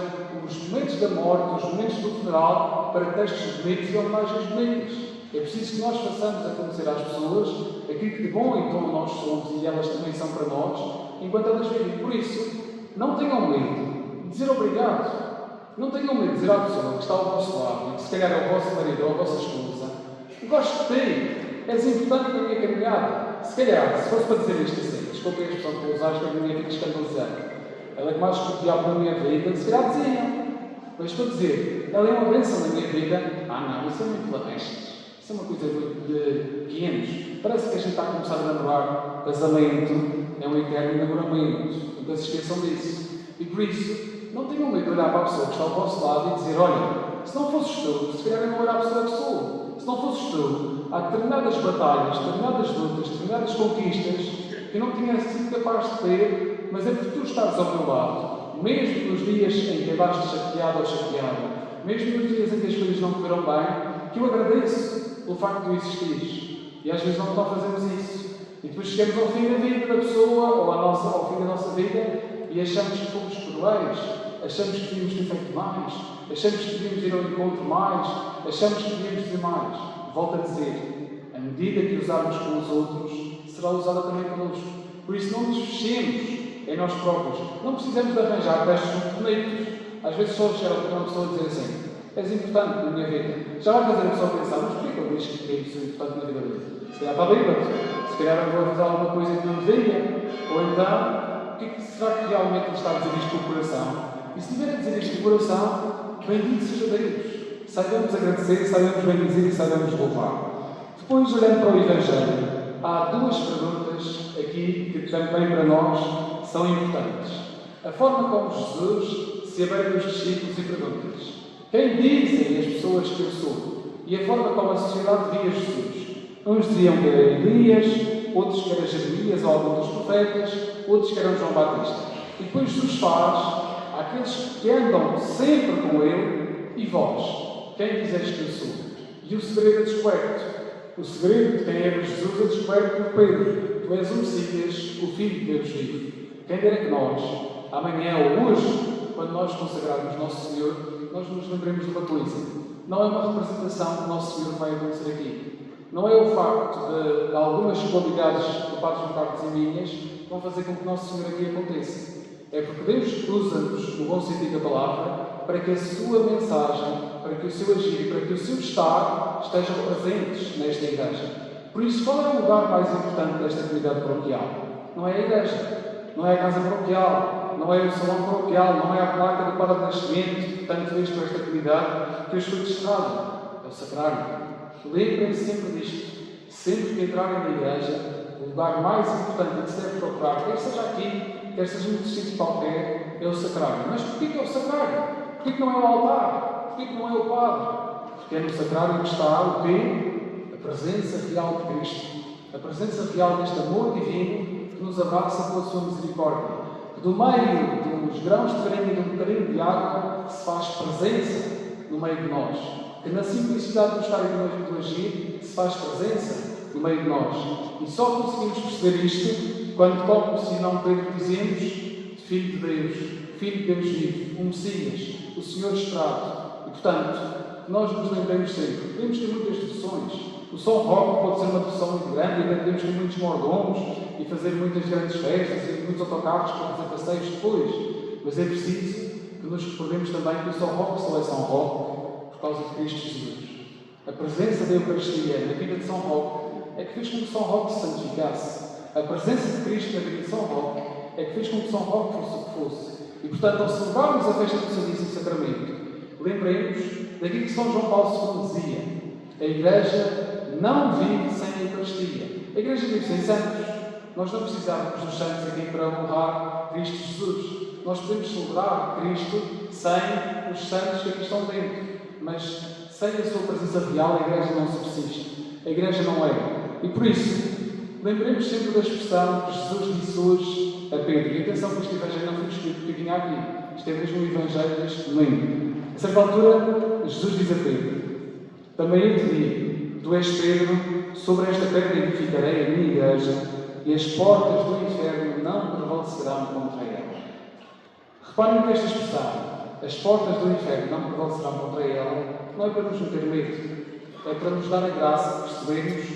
os momentos da morte, os momentos do funeral, para textos bonitos e homenagens bonitas. É preciso que nós façamos acontecer às pessoas aquilo que de bom e bom nós somos e elas também são para nós, enquanto elas vivem. Por isso, não tenham medo de dizer obrigado. Não tenham medo de dizer à pessoa que está ao vosso lado e que se calhar é o vosso marido ou a vossa esposa: gosto de ti, és importante na minha caminhada. Se calhar, se fosse para dizer isto assim, desculpem a expressão que vou usar, que a minha fica escandalizante. Ela é que mais que o diabo na minha vida, se calhar diziam. Mas estou a dizer, ela é uma bênção na minha vida. Não, isso é muito larrestes. Isso é uma coisa de 500. Parece que a gente está a começar a namorar. Casamento é um eterno namoramento. Nunca se esqueçam disso. E por isso, não tenham medo de olhar para a pessoa que está ao vosso lado e dizer: olha, se não fosses tu, se calhar eu não era a pessoa que sou. Se não fosses tu, há determinadas batalhas, determinadas lutas, determinadas conquistas que eu não tinha sido capaz de ter, mas é porque tu estás ao meu lado, mesmo nos dias em que andaste chateado ou chateado, mesmo nos dias em que as coisas não correram bem, que eu agradeço pelo facto de tu existires. E às vezes não fazemos isso. E depois chegamos ao fim da vida da pessoa, ou ao fim da nossa vida, e achamos que fomos cruéis, achamos que devíamos ter feito mais, achamos que devíamos ir ao encontro mais, achamos que devíamos ter mais. Volto a dizer, a medida que usarmos com os outros, será usada também connosco. Por isso não nos fechemos em nós próprios. Não precisamos de arranjar testes muito bonitos. Às vezes só chegar para uma pessoa e dizer assim: és importante na minha vida. Já vai fazer a pessoa pensar: mas porquê que ele diz que é importante na vida dele? Se calhar está bêbado. Se calhar eu vou fazer alguma coisa que não devia. Ou então, o que será que realmente ele está a dizer isto com o coração? E se estiver a dizer isto com o coração, bendito seja Deus. Saibamos agradecer, saibamos bendizer e saibamos louvar. Depois, olhando para o Evangelho, há duas perguntas aqui que também para nós são importantes. A forma como Jesus se aberta aos discípulos e pergunta-lhes: quem dizem as pessoas que eu sou? E a forma como a sociedade via Jesus. Uns diziam que era Elias, outros que era Jeremias ou algum dos profetas, outros que eram João Batista. E depois Jesus faz àqueles que andam sempre com ele: e vós, quem dizeis que eu sou? E o segredo é descoberto. O segredo de quem era Jesus é descoberto por Pedro. Tu és o Messias, o Filho de Deus vivo. Quem dera que nós, amanhã ou hoje, quando nós consagrarmos Nosso Senhor, nós nos lembremos de uma coisa. Não é uma representação que o Nosso Senhor vai acontecer aqui. Não é o facto de algumas qualidades do Padre João Carlos e minhas que vão fazer com que o Nosso Senhor aqui aconteça. É porque Deus usa-nos, no bom sentido da palavra, para que a sua mensagem, para que o seu agir, para que o seu estar estejam presentes nesta igreja. Por isso, qual é o lugar mais importante desta comunidade paroquial? Não é a igreja, não é a casa paroquial, não é o salão paroquial, não é a placa do Padre Nascimento, que tanto fez por esta comunidade, que hoje foi desterrado. É o sacrário. Lembrem-se sempre disto. Sempre que entrarem na igreja, o lugar mais importante que se deve procurar, quer seja aqui, quer seja num sítio qualquer, é o sacrário. Mas porquê que é o sacrário? Porquê que não é o altar? Porquê que não é o padre? Porque é no sacrário que está o quê? A presença real de Cristo. A presença real deste amor divino que nos abraça pela sua misericórdia. Que do meio dos grãos de farinha e do bocadinho de água se faz presença no meio de nós. Que na simplicidade do estar e do agir se faz presença no meio de nós. E só conseguimos perceber isto quando, como Simão Pedro dizemos, Filho de Deus, Filho de Deus vivo, o Messias, o Senhor esperado. E, portanto, nós nos lembremos sempre. Podemos ter muitas devoções. O São Roque pode ser uma devoção muito grande e ainda podemos ter muitos mordomos e fazer muitas grandes festas e muitos autocarros para fazer passeios depois. Mas é preciso que nos recordemos também que o São Roque só é São Roque por causa de Cristo Jesus. A presença da Eucaristia na vida de São Roque é que fez com que São Roque se santificasse. A presença de Cristo na vida de São Roque é que fez com que São Roque fosse o que fosse. E, portanto, ao celebrarmos a festa do Santíssimo Sacramento, lembremos daquilo que São João Paulo II dizia: a Igreja não vive sem a Eucaristia. A Igreja vive sem santos. Nós não precisamos dos santos aqui para honrar Cristo Jesus. Nós podemos celebrar Cristo sem os santos que aqui estão dentro. Mas sem a sua presença real, a Igreja não subsiste. A Igreja não é. E por isso, lembremos sempre da expressão que Jesus disse hoje a Pedro. E atenção que este Evangelho não foi escrito porque vinha aqui. Isto é mesmo o Evangelho deste domingo. A certa altura, Jesus diz a Pedro: também eu te digo, tu és Pedro, sobre esta pedra edificarei a minha igreja, e as portas do inferno não prevalecerão contra ela. Reparem que esta expressão, as portas do inferno não prevalecerão contra ela, não é para nos meter medo, é para nos dar a graça de percebermos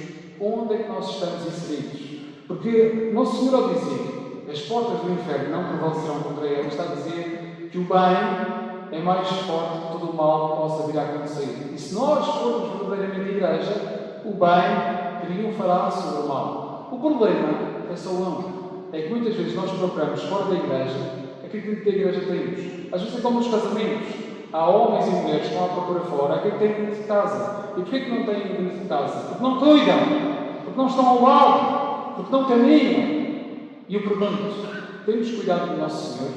onde é que nós estamos inseridos. Porque Nosso Senhor, ao dizer as portas do inferno não prevalecerão contra ela, está a dizer que o bem é mais forte que todo o mal que possa vir a acontecer. E se nós formos verdadeiramente igreja, o bem triunfará sobre o mal. O problema é só um. É que muitas vezes nós procuramos fora da igreja aquilo que da igreja temos. Às vezes é como nos casamentos. Há homens e mulheres que vão à procura fora aquilo que têm dentro de casa. E porquê que não têm dentro de casa? Porque não cuidam. Porque não estão ao lado. Porque não caminham. E eu pergunto, temos cuidado do Nosso Senhor?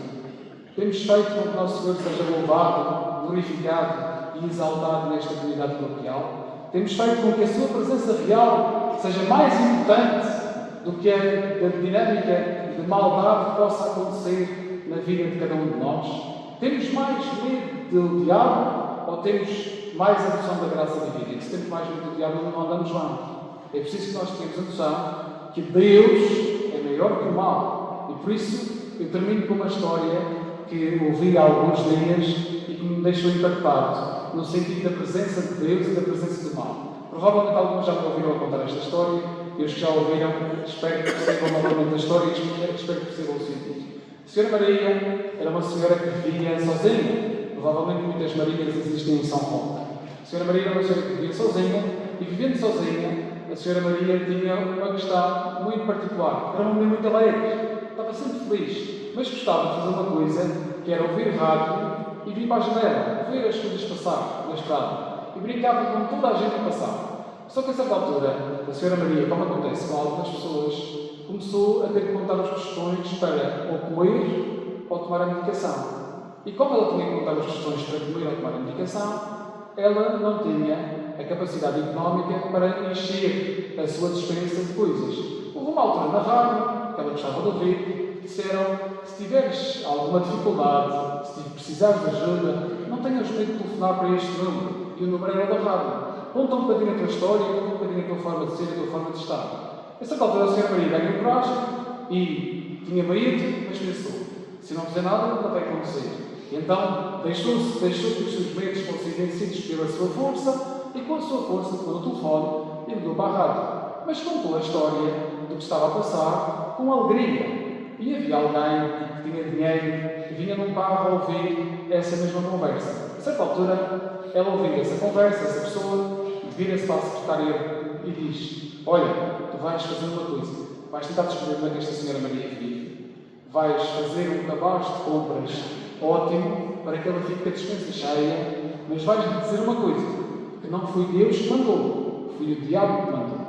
Temos feito com que o Nosso Senhor seja louvado, glorificado e exaltado nesta comunidade paroquial? Temos feito com que a sua presença real seja mais importante do que a dinâmica de maldade que possa acontecer na vida de cada um de nós? Temos mais medo do diabo ou temos mais a noção da graça divina? E se temos mais medo do diabo, não andamos lá. É preciso que nós tenhamos a noção que Deus é maior que o mal. E por isso eu termino com uma história que ouvi há alguns dias e que me deixou impactado, no sentido da presença de Deus e da presença do mal. Provavelmente alguns já me ouviram a contar esta história, e os que já ouviram, espero que percebam novamente a história e espero que percebam o sentido. A Senhora Maria era uma senhora que vivia sozinha. Provavelmente muitas Marias existem em São Roque. A Senhora Maria era uma senhora que vivia sozinha, e vivendo sozinha, a Senhora Maria tinha uma questão muito particular. Era uma mulher muito alegre, estava sempre feliz, mas gostava de fazer uma coisa que era ouvir rádio e vir para a janela, ver as coisas passar na estrada. E brincava com toda a gente a passar. Só que a certa altura, a Senhora Maria, como acontece com algumas pessoas, começou a ter que contar as questões para ou comer ou tomar a medicação. E como ela tinha que contar as questões para comer ou tomar a medicação, ela não tinha a capacidade económica para encher a sua dispensa de coisas. Houve uma altura na rádio, que ela gostava de ouvir, disseram: se tiveres alguma dificuldade, se precisares de ajuda, não tenhas medo de telefonar para este número. E o número era da rádio. Conta um bocadinho a tua história, conta um bocadinho a tua forma de ser, a tua forma de estar. A certa altura a Senhora Maria ganhou coragem e tinha medo, mas pensou: se não fizer nada, nada vai acontecer. E então deixou que os seus medos fossem vencidos pela sua força, e com a sua força pegou no telefone e ligou para a rádio. Mas contou a história do que estava a passar com alegria. E havia alguém que tinha dinheiro e vinha num carro a ouvir essa mesma conversa. A certa altura, ela ouviu essa conversa, essa pessoa, vira-se para a secretária e diz: olha, tu vais fazer uma coisa, vais tentar descobrir como é que esta Senhora Maria vive, vais fazer um cabaz de compras ótimo para que ela fique com a dispensa cheia, mas vais-lhe dizer uma coisa, que não foi Deus que mandou, foi o diabo que mandou.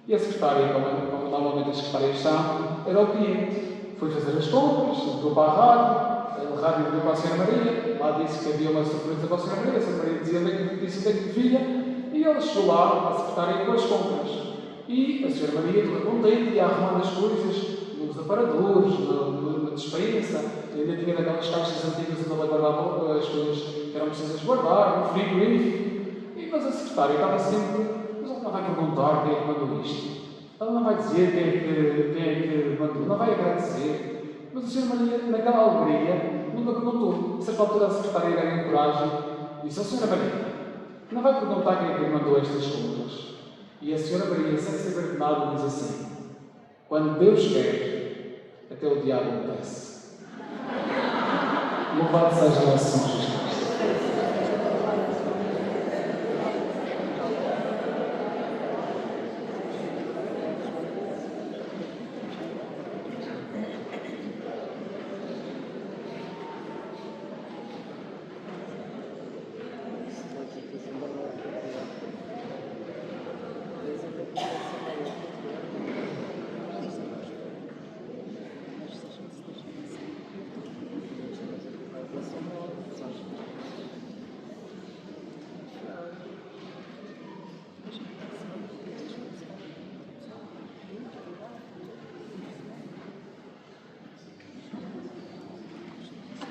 E a secretária, como normalmente as secretárias são, era obediente. Foi fazer as compras, ligou para a rádio ligou para a Senhora Maria, lá disse que havia uma surpresa para a Senhora Maria, a Senhora Maria disse onde é que vivia, e ela chegou lá, a secretária, com as compras. E a Senhora Maria, toda contente, ia arrumando as coisas nos aparadores, na despensa, ainda tinha daquelas caixas antigas onde ela guardava as coisas que eram precisas guardar, no frigorífico. Mas a secretária estava sempre: mas ela não vai perguntar quem é que mandou isto, ela não vai dizer quem é que mandou, não vai agradecer. Mas a Senhora Maria, naquela alegria, nunca perguntou. A certa altura a secretária ganhou coragem e disse: Senhora Maria, não vai perguntar quem é que mandou estas compras. E a Senhora Maria, sem saber de nada, diz assim: quando Deus quer, até o diabo obedece. Louvado seja nosso Senhor Jesus Cristo.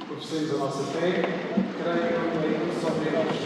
Professemos a nossa fé, creio que é só Deus.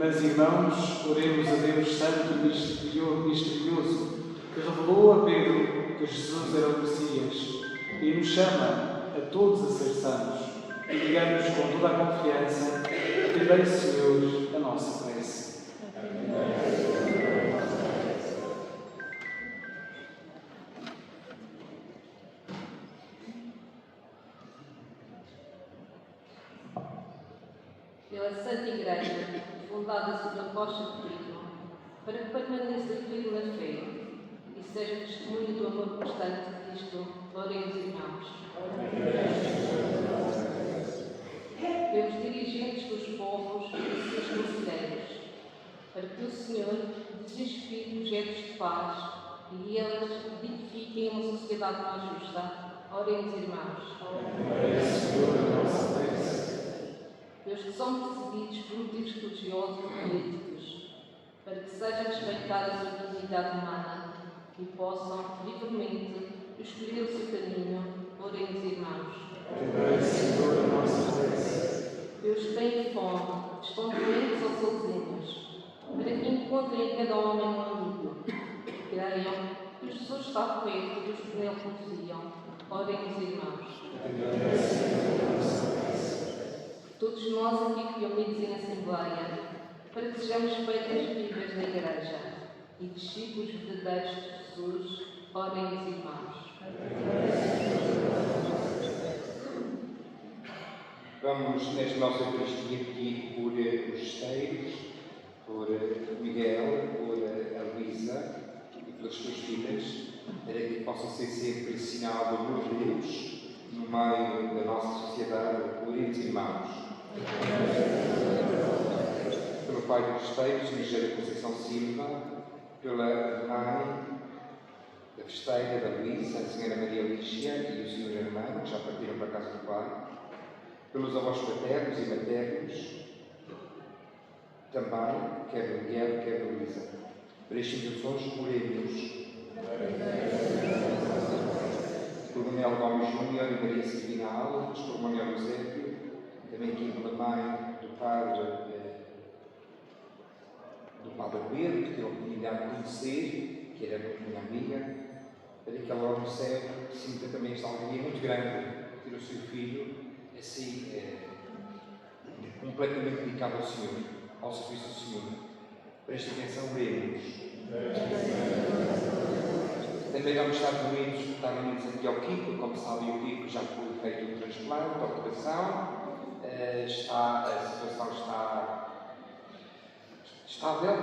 Mas, irmãos, oremos a Deus Santo e misterioso, que revelou a Pedro que Jesus era o Messias e nos chama a todos a ser santos. E digamos com toda a confiança: atendei, Senhor, a nossa prece. Pela Santa Igreja, fundada sobre a rocha de Cristo, para que permaneça firme na fé e seja testemunho do amor constante de Cristo, oremos, irmãos. Pelos dirigentes dos povos e seus conselheiros, para que o Senhor lhes inspire projetos de paz e eles edifiquem uma sociedade mais justa, oremos, irmãos. Pelos que são perseguidos por motivos religiosos ou políticos, para que seja respeitada a sua dignidade humana e possam livremente escolher o seu caminho, oremos, irmãos. Pelos que têm fome, estão doentes ou sozinhos, para que encontrem em cada homem um amigo, creiam que Jesus está perto dos que nele confiam, oremos, irmãos. Todos nós aqui reunidos em Assembleia, para que sejamos pedras vivas da Igreja e discípulos verdadeiros de Jesus, oremos, irmãos. Vamos, nesta nossa Eucaristia, pedir por os esteiros, por Miguel, por a Luísa e pelas suas filhas, para que possam ser sempre sinal do amor de Deus no meio da nossa sociedade, oremos, irmãos. Pelo pai dos esteiros, Ligeira Conceição Silva, pela mãe da festeira da Luísa, a senhora Maria Lígia e o senhor Armando, que já partiram para a casa do pai, pelos avós paternos e maternos, também, quer do Miguel, quer da Luísa. Por estas intenções, oremos. Por Manuel Gomes Júnior e Maria Silvina Alves, por Manuel Eusébio, também aqui pela mãe do padre Pedro, que eu tive a conhecer, que era minha amiga, para que ela no céu sinta também esta alegria muito grande, ter o seu filho assim, completamente dedicado ao Senhor, ao serviço do Senhor. Presta atenção, oremos. Também vamos estar unidos aqui ao Kiko. Como sabem, o Kiko já foi feito um transplante ao coração. A situação está estável.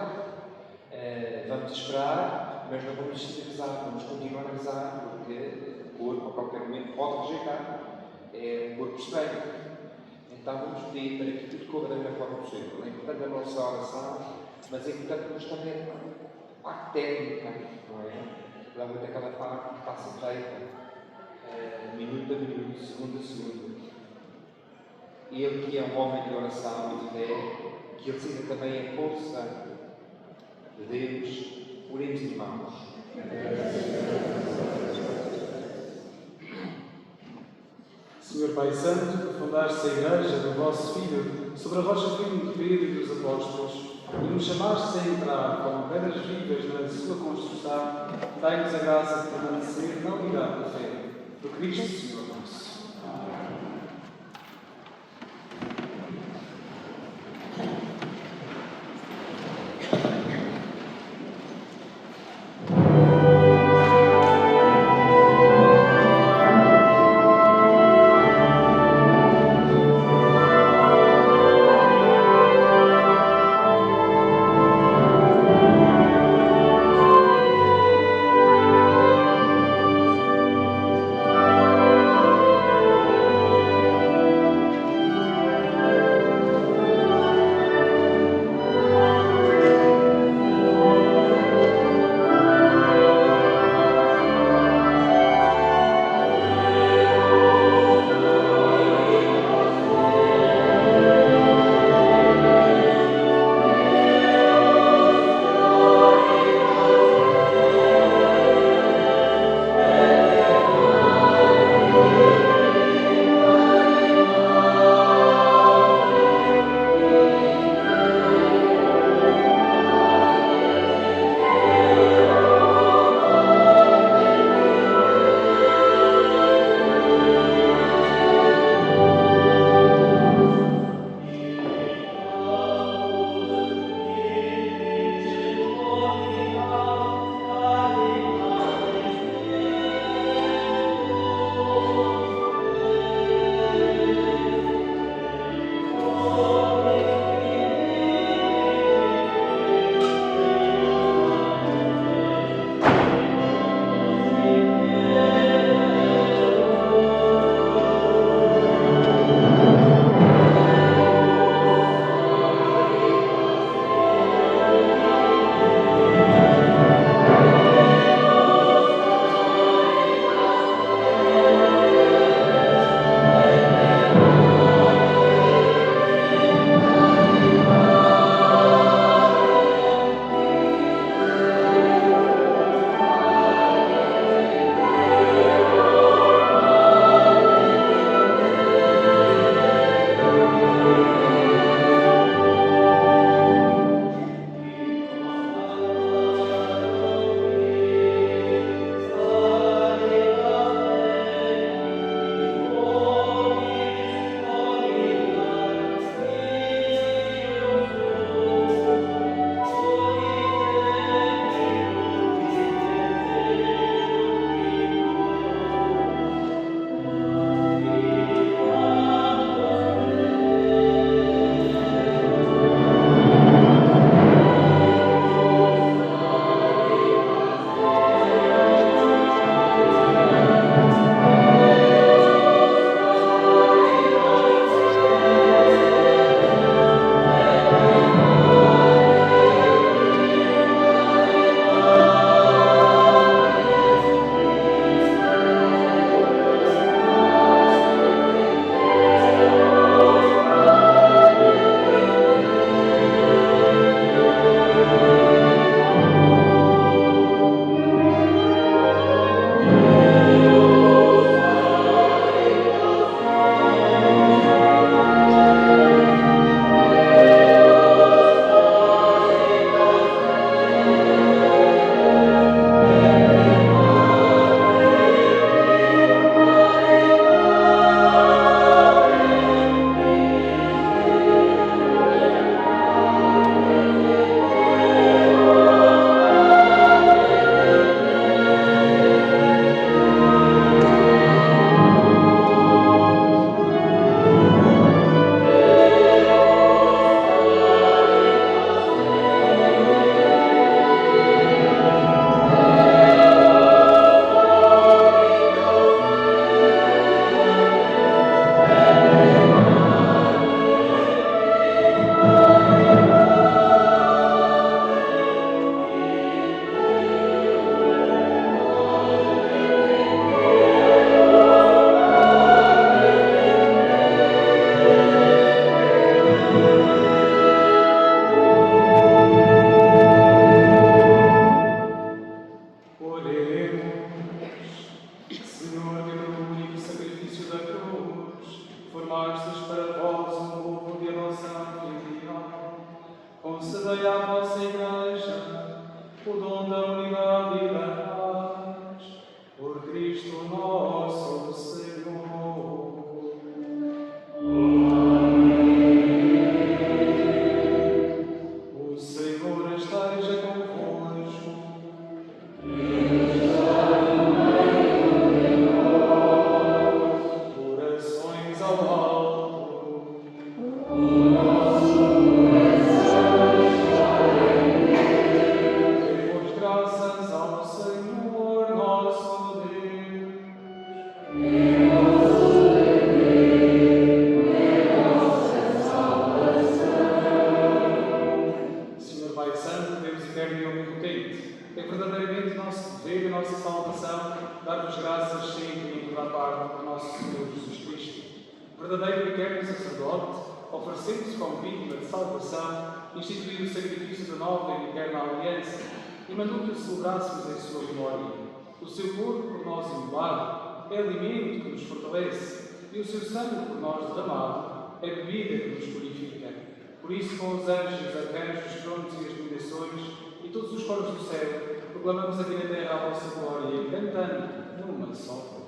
Vamos esperar, mas não vamos desistir de rezar, vamos continuar a rezar, porque o corpo a qualquer momento pode rejeitar. É um corpo estranho. Então vamos pedir para que tudo corra da melhor forma possível. É importante a nossa oração, mas é importante também a parte técnica, não é? Realmente aquela parte que está a ser feita minuto a minuto, segundo a segundo. Ele que é um homem de oração e de fé, que ele sinta também a força de Deus, oremos, irmãos. Senhor Pai Santo, que fundaste a Igreja do vosso Filho sobre a rocha firme de Pedro e dos apóstolos, e nos chamaste a entrar como pedras vivas na sua construção, dai-nos a graça de permanecer na unidade da fé. Por Cristo, Senhor nosso. obviamente, é verdadeiramente nosso dever e nossa salvação dar-vos graças sempre e em toda a parte do nosso Senhor Jesus Cristo. Verdadeiro e eterno sacerdote, oferecendo-se como vítima de salvação, instituiu o sacrifício da nova e eterna aliança e mandou que o celebrássemos em sua memória. O seu corpo por nós imolado é alimento que nos fortalece e o seu sangue por nós derramado é bebida que nos purifica. Por isso, com os anjos, os arcanjos, os tronos e as dominações e todos os coros do céu, proclamamos aqui na terra a vossa glória, cantando numa só voz.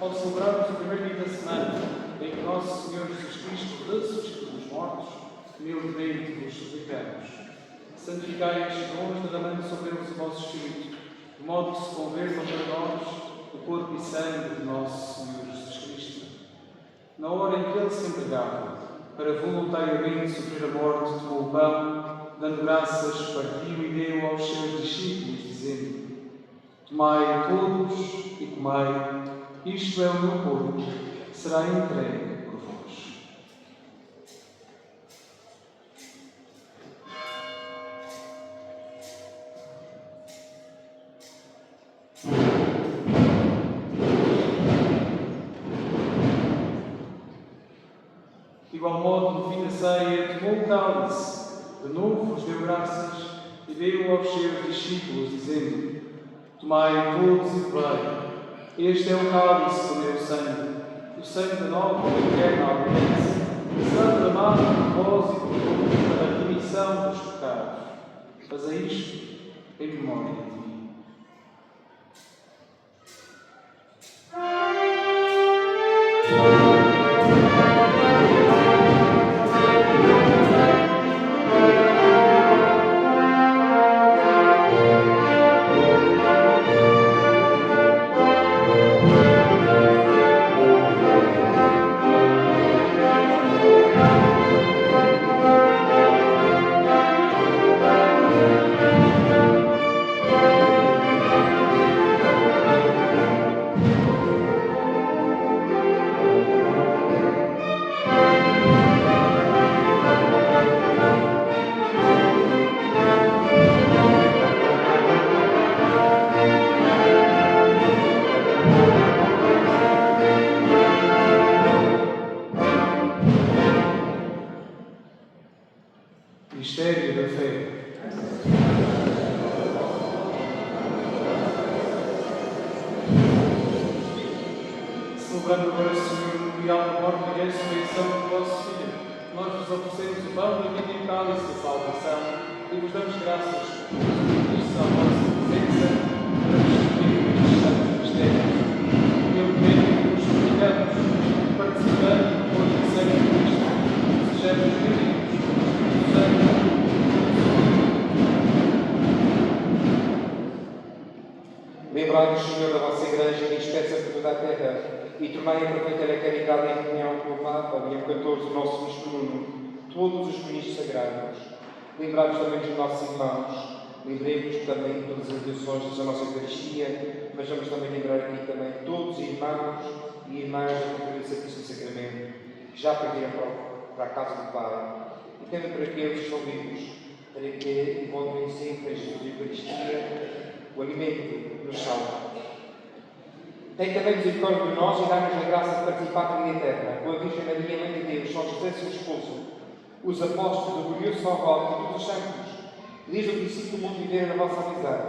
ao celebrarmos o primeiro dia da semana em que nosso Senhor Jesus Cristo ressuscitou dos mortos, humildemente vos suplicamos. Santificai estes dons, derramando sobre eles o vosso Espírito, de modo que se convertam para nós o corpo e sangue de nosso Senhor Jesus Cristo. Na hora em que ele se entregava, para voluntariamente sofrer a morte, tomou o pão, dando graças, partiu e deu aos seus discípulos, dizendo: Tomai todos e comai, isto é o meu corpo, que será entregue por vós. De igual modo, no fim da ceia, tomou o cálice, de novo vos deu graças e deu aos seus discípulos, dizendo: Tomai todos e bebei. Este é o cálice do meu sangue, o sangue da nova e eterna aliança, que será derramado por vós e por todos para a remissão dos pecados. Fazei isto em memória de mim. Mistério da fé. Celebrando agora, Senhor, o memorial da morte e ressurreição do vosso Filho, nós vos oferecemos o pão da vida e o cálice da salvação e vos damos graças por isso à vossa presença para nos servir nestes santos mistérios. Pelo meio que nos suplicamos, participando do corpo e sangue de Cristo, sejamos unidos do sangue. Lembrai-vos, Senhor, da vossa Igreja que dispersa por toda a terra e tornai a aproveitar a caridade em comunhão com o Papa, Leão XIV, o nosso Bispo Nuno, todos os ministros sagrados. Lembrai-vos também dos nossos irmãos, lembremos também de todas as devoções da nossa Eucaristia, mas vamos também lembrar aqui também todos os irmãos e irmãs da Conferência do Santíssimo Sacramento, que já partiram para a casa do Pai, e também para aqueles que são vivos, para que encontrem sempre a Jesus e a Eucaristia, o alimento no chão. Tem também misericórdia de nós e dá-nos a graça de participar da vida eterna, com a Virgem Maria, Mãe de Deus, São José, seu esposo, os apóstolos, o glorioso São Roque e todos os santos, que desde o princípio do mundo viveram na vossa amizade,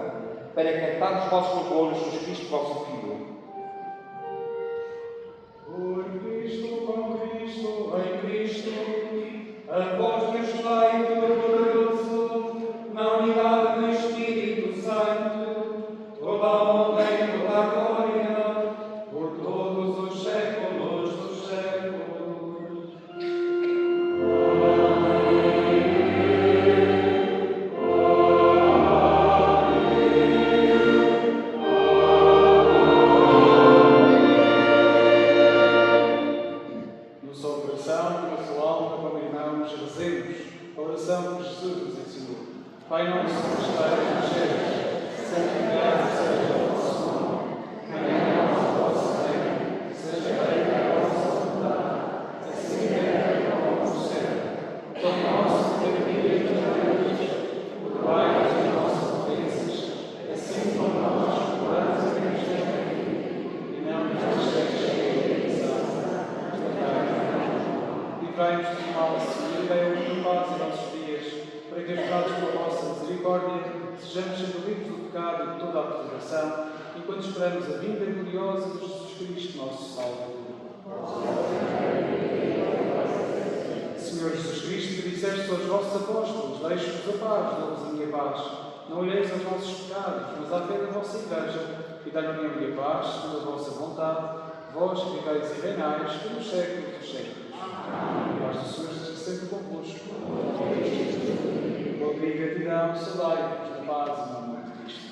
para cantar os vossos louvores, Jesus Cristo, vosso Filho. Por Cristo, com Cristo, em Cristo, a vós Deus Pai Todo-Poderoso, na unidade do Espírito Santo, toda a honra e toda a glória, por todos os séculos dos séculos. No seu coração e na sua alma, como irmãos, rezemos a oração que Jesus nos ensinou. Pai nosso que estais nos céus, santificado seja o vosso nome. Venha o vosso reino, seja feita a vossa vontade, assim na terra como no céu. O pão nosso de cada dia nos dai hoje, perdoai-nos as nossas ofensas, assim como nós perdoamos a quem nos tem ofendido, e não nos deixeis cair em tentação, mas livrai-nos. Livrai-nos do mal, Senhor, e dai-nos paz em nossos dias, para que, ajudados pela vossa misericórdia, sejamos sempre livres do pecado e de toda a perturbação, enquanto esperamos a vinda gloriosa de Jesus Cristo, nosso Salvador. Senhor Jesus Cristo, que disseste aos vossos apóstolos: deixo-vos a paz, dou-vos a minha paz. Não olheis aos vossos pecados, mas à fé da vossa Igreja, e dai-lhe a minha paz, segundo a vossa vontade, vós que viveis e reinais pelos séculos dos séculos. A paz do Senhor esteja sempre convosco. Boa e gratidão, saudai-vos da paz e no nome de Cristo.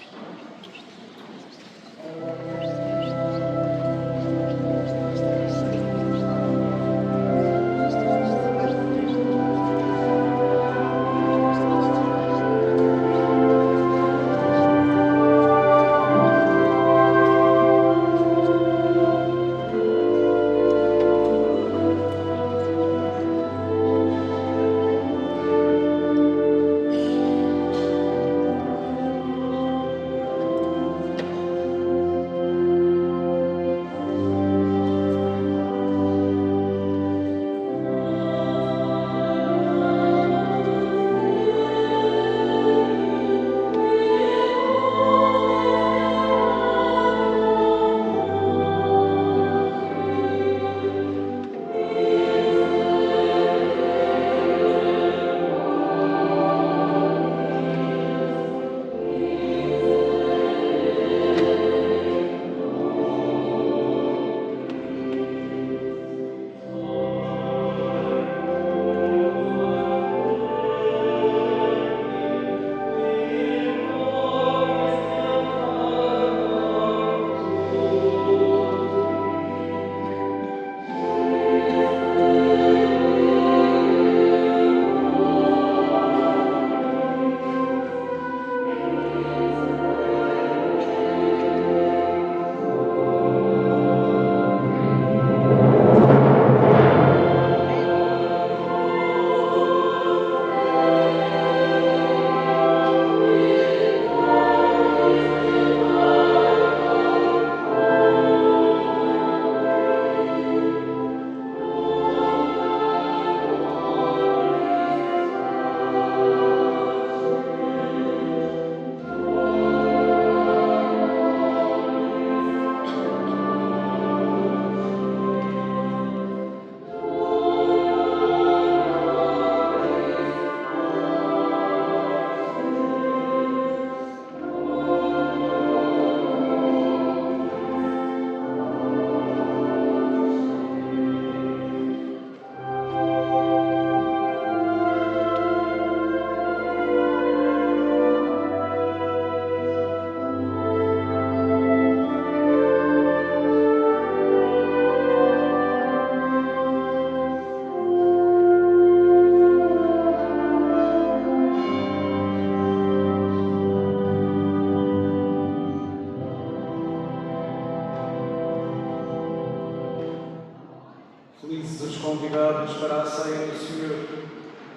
convidados para a ceia do Senhor.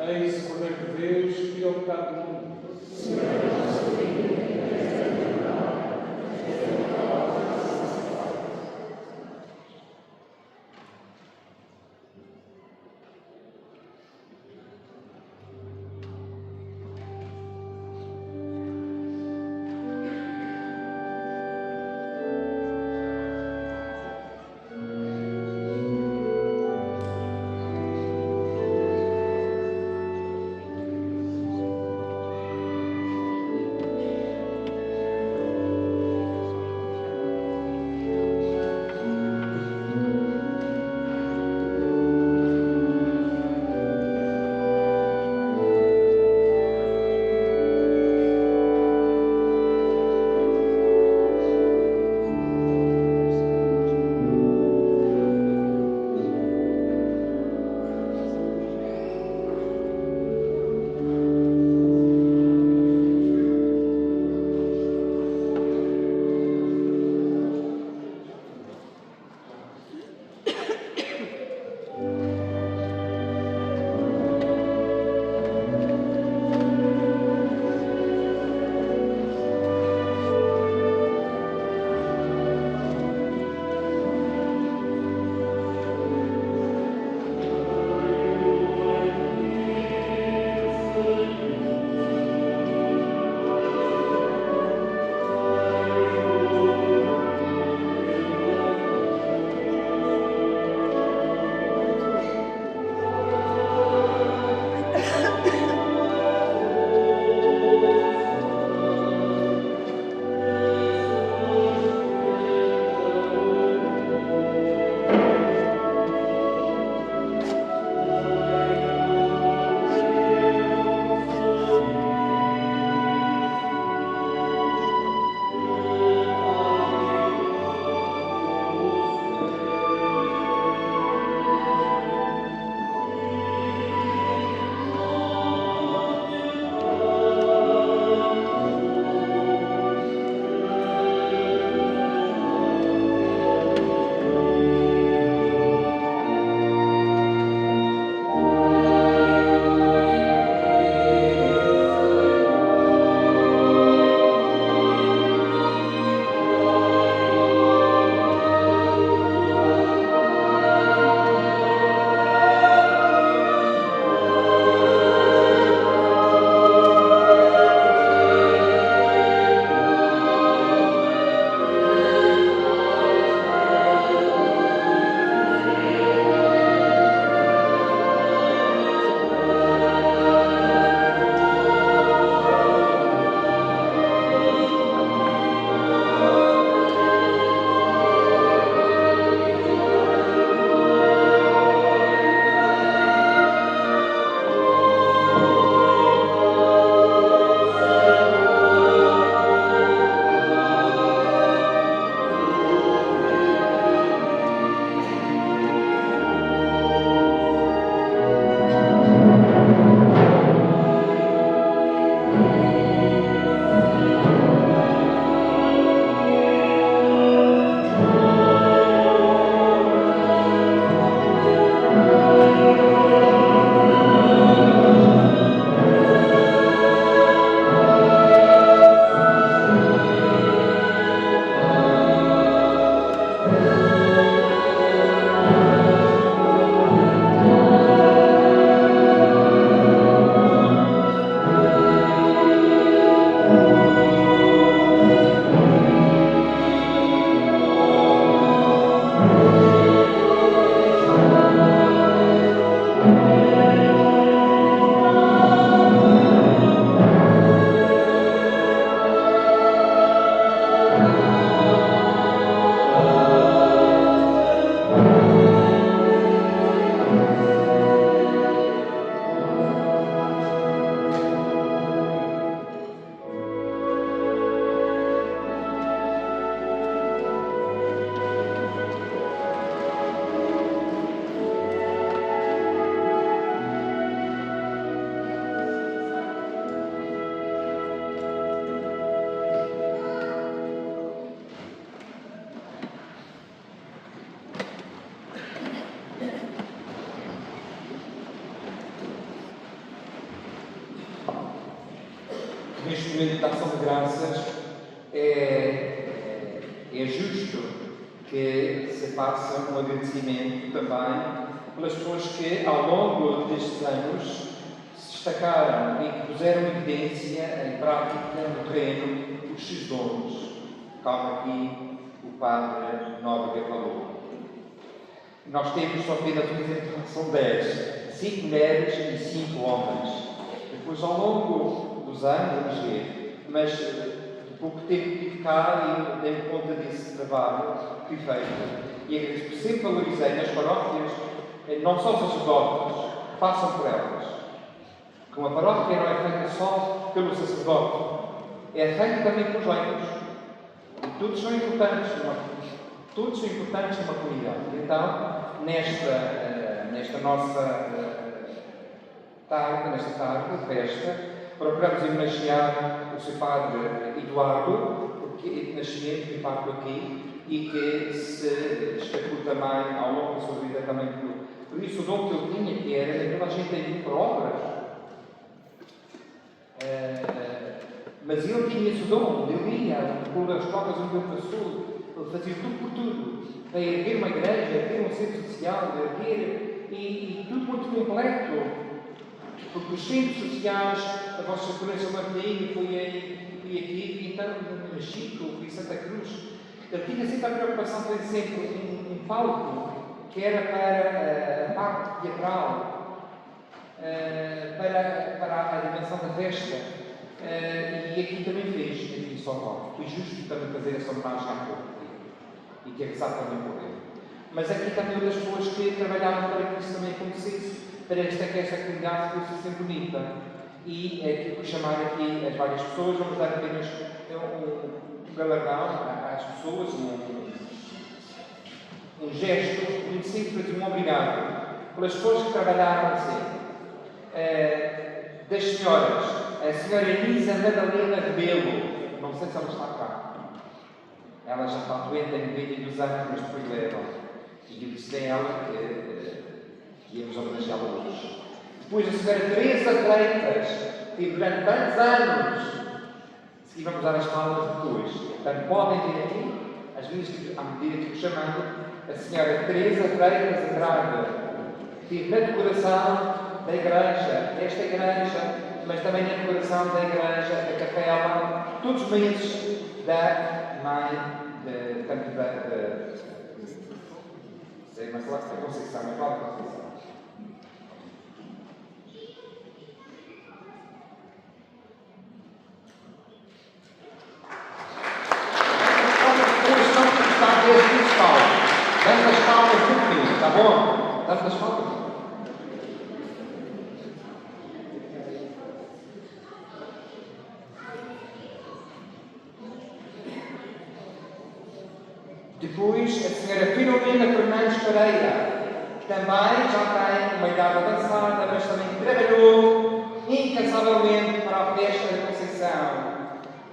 Eis o Cordeiro de Deus que tira o pecado do mundo. neste momento de ação de graças, é justo que se faça um agradecimento também pelas pessoas que, ao longo destes anos, se destacaram e que puseram em evidência, em prática, no terreno, os seus dons. Calma aqui, o Padre Nóbrega falou. Nós temos só apenas um exemplo, são 10, 5 mulheres e 5 homens. Depois, ao longo dos anos, vamos ver, mas de pouco tempo que tive cá e dei conta desse trabalho que fui feito. E sempre valorizei nas paróquias, não só os sacerdotes, façam por elas. Porque uma paróquia não é feita só pelo sacerdote, é feita também pelos leigos. E todos são importantes numa comunidade. Então, nesta nossa tarde de festa, procuramos homenagear o seu Padre Eduardo, de nascimento, de parto aqui, e que se destacou também ao longo da sua vida também por isso o dom que eu tinha, que era toda a gente tem ido por obras. Mas ele tinha esse dom, ele ia por as portas onde ele passou, ele fazia tudo por tudo, para erguer uma igreja, erguer um centro social, e tudo muito completo. Porque os centros sociais, a vossa Florença Martinho, fui aqui, então, no Chico, fui em Santa Cruz. Ele tinha sempre a preocupação de ter sempre um palco que era para a parte teatral, para a dimensão da festa. E aqui também fez, aqui em São Paulo. Foi justo também fazer essa homenagem à corte e ter rezado também por ele. Mas aqui também uma das pessoas que trabalharam para que isso também acontecesse, para que esta comunidade fosse sempre bonita. E aqui, por chamar aqui as várias pessoas, vamos dar apenas um galardão às pessoas, um gesto muito simples, um obrigado, pelas pessoas que trabalharam sempre. Das senhoras, a senhora Elisa Madalena Rebelo, não sei se ela está cá. Ela já está doente, tem 22 anos, mas depois leva. E eu disse a ela que íamos homenageá-la hoje. Depois a senhora Teresa Freitas, que durante tantos anos, se vamos dar as palavras depois, portanto podem vir aqui, às vezes, à medida que vos chamando, a senhora Teresa Freitas Andrade, que esteve na decoração da igreja, desta igreja, mas também na decoração da igreja, da capela, todos os meses da mãe, tanto da sei, mas lá da Conceição, mas lá da Conceição. Tantas palmas por mim, está bom? Tantas palmas. Depois, a senhora Filomena Fernandes Pereira, que também já tem uma idade avançada, mas também trabalhou incansavelmente para a festa da Conceição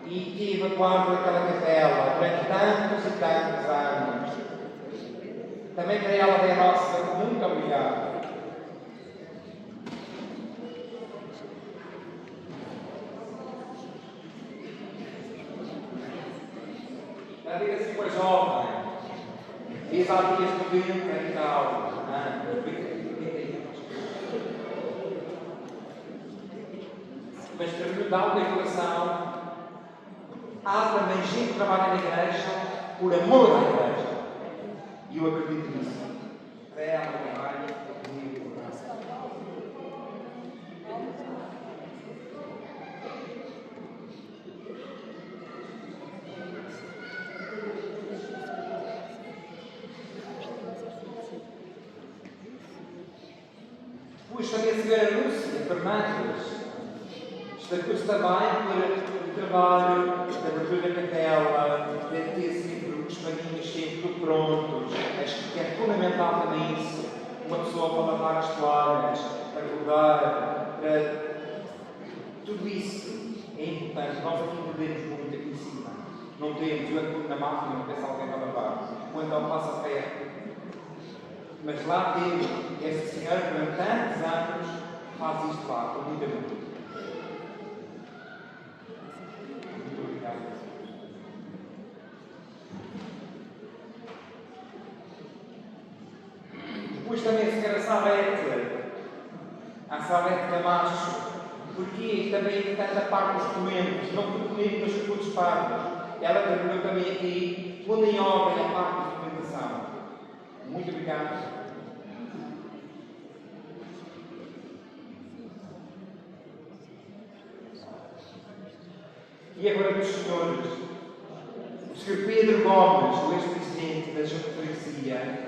e teve a guarda daquela capela durante tantos e tantos anos. Também para ela vem a nossa muito obrigado. Já diga assim uma jovem, diz há dias no vinho e tal, mas para me dar uma declaração, há também gente que trabalha na igreja por amor à igreja. E eu acredito nisso. Para ela também, comigo. Depois também a senhora Lúcia Fernandes destacou-se também por trabalho da abertura da capela, de ter sempre os paninhos sempre prontos. Acho que é fundamental também isso. Uma pessoa para lavar as toalhas, para acordar, para... Tudo isso é importante. Nós aqui perdemos muito aqui em cima. Não temos, eu ando na máquina, não penso alguém para lavar. Ou então passa a ferro. Mas lá temos, essa senhora, durante tantos anos, faz isto lá, com muita muito. Depois também se quer a Salete Camacho, porque também está a par dos documentos, não foi comigo, mas foi com os padres. Ela terminou também aqui, pondo em ordem a parte da documentação. Muito obrigado. E agora dos senhores, o Sr. Pedro Gomes, o ex-presidente da Junta de Freguesia,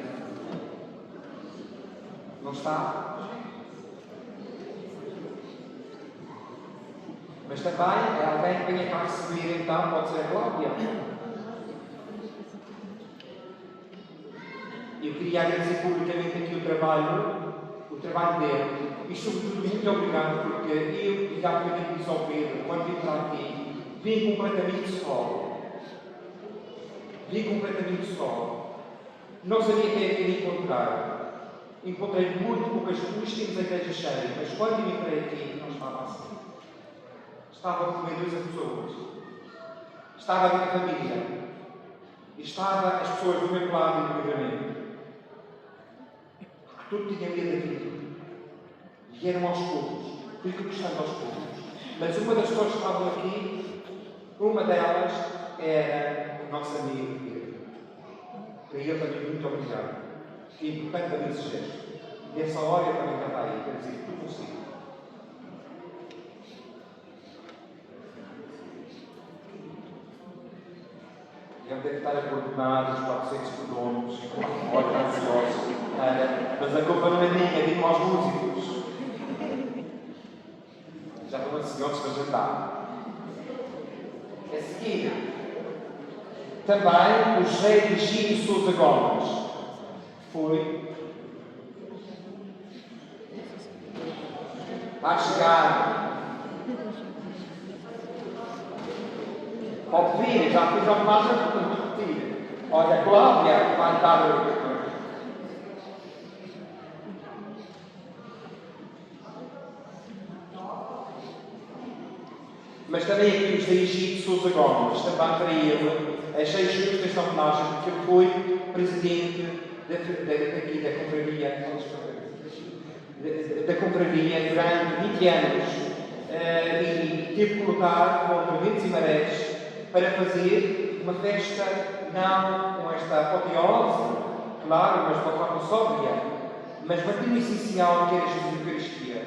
não está? Mas também é alguém que venha cá receber, então, pode ser a Cláudia. Eu queria agradecer publicamente aqui o trabalho dele. E, sobretudo, muito obrigado, porque eu, já foi disse ao Pedro, quando vim para aqui, vim completamente só. Não sabia quem é que ia encontrar. Encontrei muito poucas luzes, tínhamos a igreja cheia, mas quando eu entrei aqui, não estava assim. Estava com meio duas pessoas. Estava a minha família. E estava as pessoas do meu lado e do meu caminho. Porque tudo tinha medo daquilo. Vieram aos poucos. Fui conquistando aos poucos. Mas uma das pessoas que estavam aqui, uma delas era o nosso amigo Pedro. Para ele também muito obrigado. Fiquei completamente esse gesto. Nessa hora eu também estava aí. Quer dizer, tudo consigo. Ele deve estar a coordenar os 400 cordões, olha ansiosos. Mas a culpa não é minha, digo aos músicos. Já estão ansiosos para jantar. A seguir, também o José Virgínio Sousa Gomes foi a chegar. Pode vir, já fiz a homenagem para repetir. Olha, Cláudia vai dar o. Mas também aqui o José Egito Sousa Gomes, também para ele, achei justo esta homenagem, porque ele foi presidente daqui da confraria durante 20 anos e teve que lutar contra ventos e marés para fazer uma festa não com esta apoteose, claro, mas de uma forma sóbria, mas mantendo o essencial que era Jesus e Eucaristia,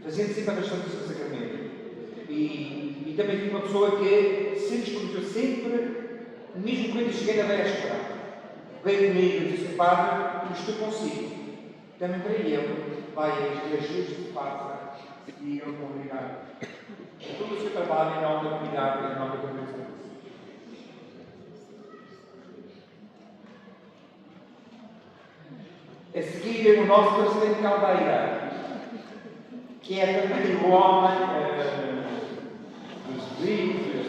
fazendo sempre a Santíssimo Sacramento. E também fui uma pessoa que se discutiu sempre, mesmo quando cheguei na véspera, veio comigo e disse: Padre, eu estou consigo. Também para ele, vai a Jesus de Pátria e eu vou obrigado. Todo o seu trabalho em nome da comunidade e em nome da comunidade. A seguir, o nosso presidente Caldeira, que é também o homem dos livros,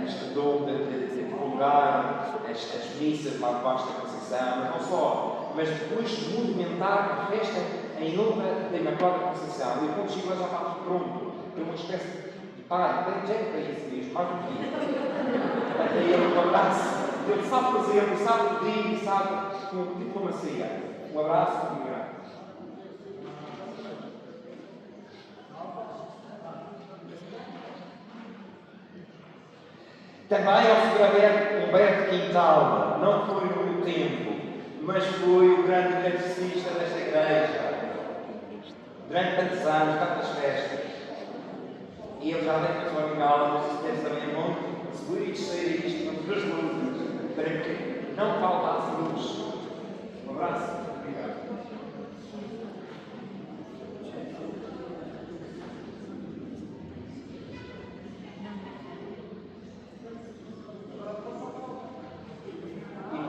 este dom de divulgar as missas lá debaixo da Conceição, mas não só, mas depois de movimentar a festa em honra da Imaculada Conceição. E quando chegou já estava pronto, tem uma espécie de padre, tem jeito para isso mesmo, mais um dia. Até ele um abraço, ele sabe fazer, ele sabe pedir, ele sabe com diplomacia. Um abraço muito grande. Também ao Sr. Humberto Quintal, não foi no meu tempo, mas foi o grande catecista desta igreja. Durante tantos anos, tantas festas. E ele já deve fazer uma bengala, mas isso deve também é muito subir e descer isto com duas luzes, para que não faltasse luz. Um abraço. Obrigado.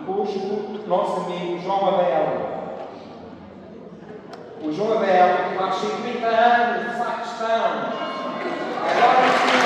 O nosso amigo João Abel. O João Abel, que faz 50 anos de sacristão. Agora sim.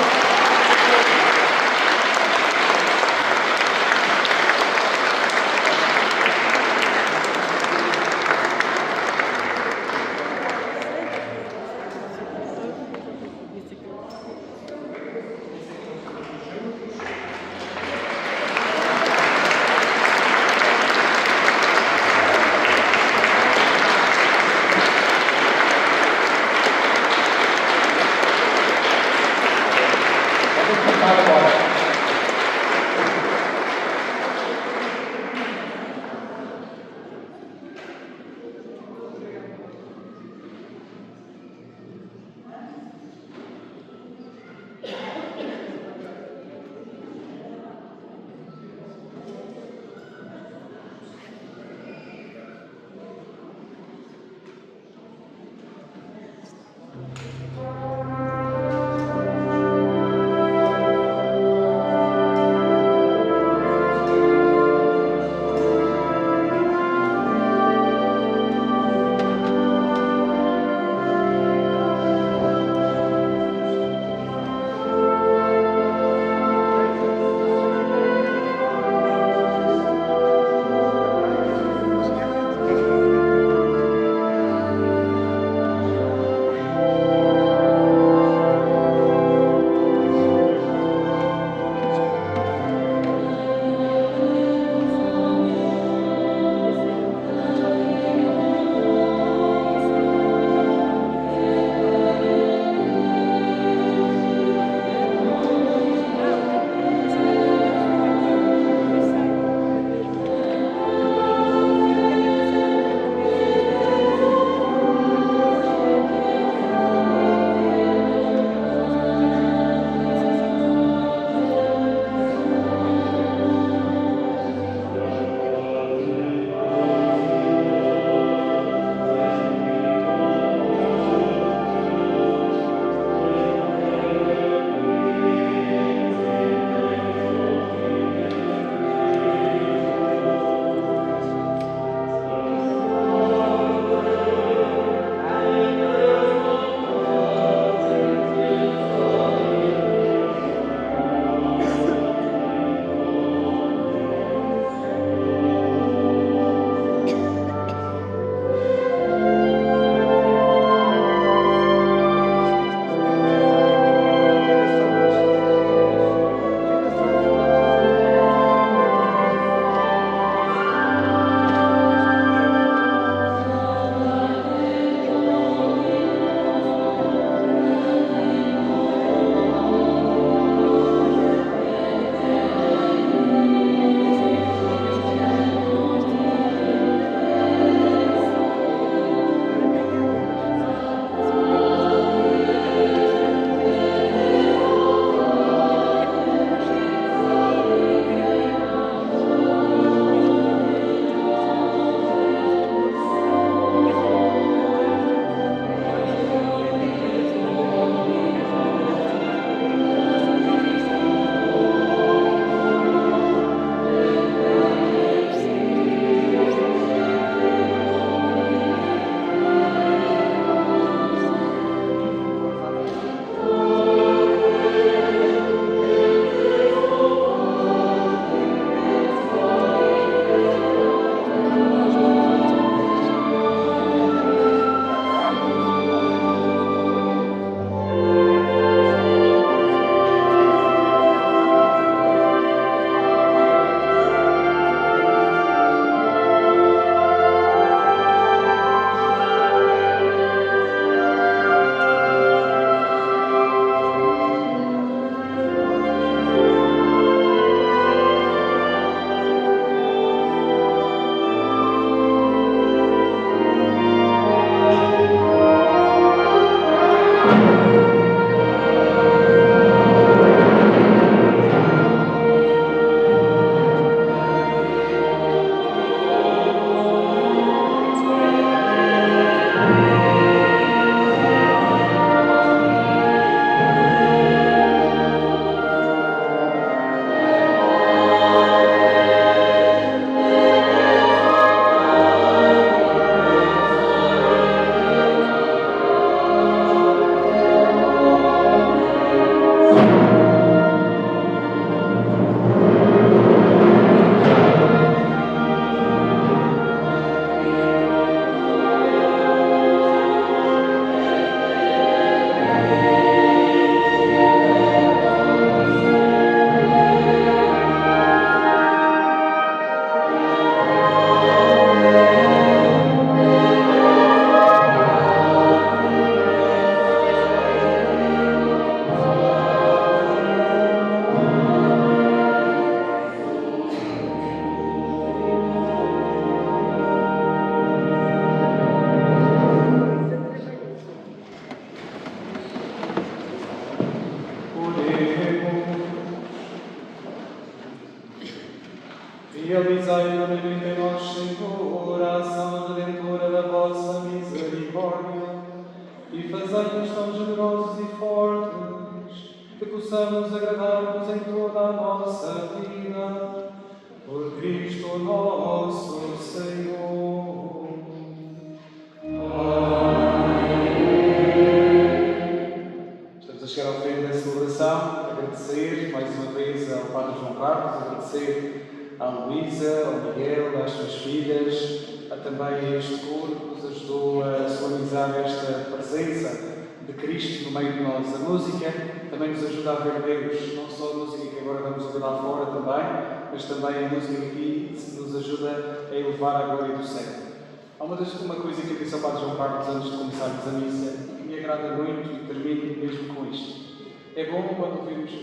realizai plenamente em nós, Senhor, a ação redentora da vossa misericórdia, e fazei-nos tão generosos e fortes, que possamos agradar-vos em toda a nossa vida, por Cristo nosso Senhor. Estamos a chegar ao fim da celebração. Agradecer mais uma vez ao Padre João Carlos, agradecer à Luísa, ao Miguel, às suas filhas, também a este coro que nos ajudou a solenizar esta presença de Cristo no meio de nós. A música também nos ajuda a ver Deus, não só a música que agora vamos ouvir lá fora também, mas também a música que aqui nos ajuda a elevar a glória do céu. Há uma coisa que eu disse ao Padre João Carlos antes de começarmos a missa e que me agrada muito e termino mesmo com isto. É bom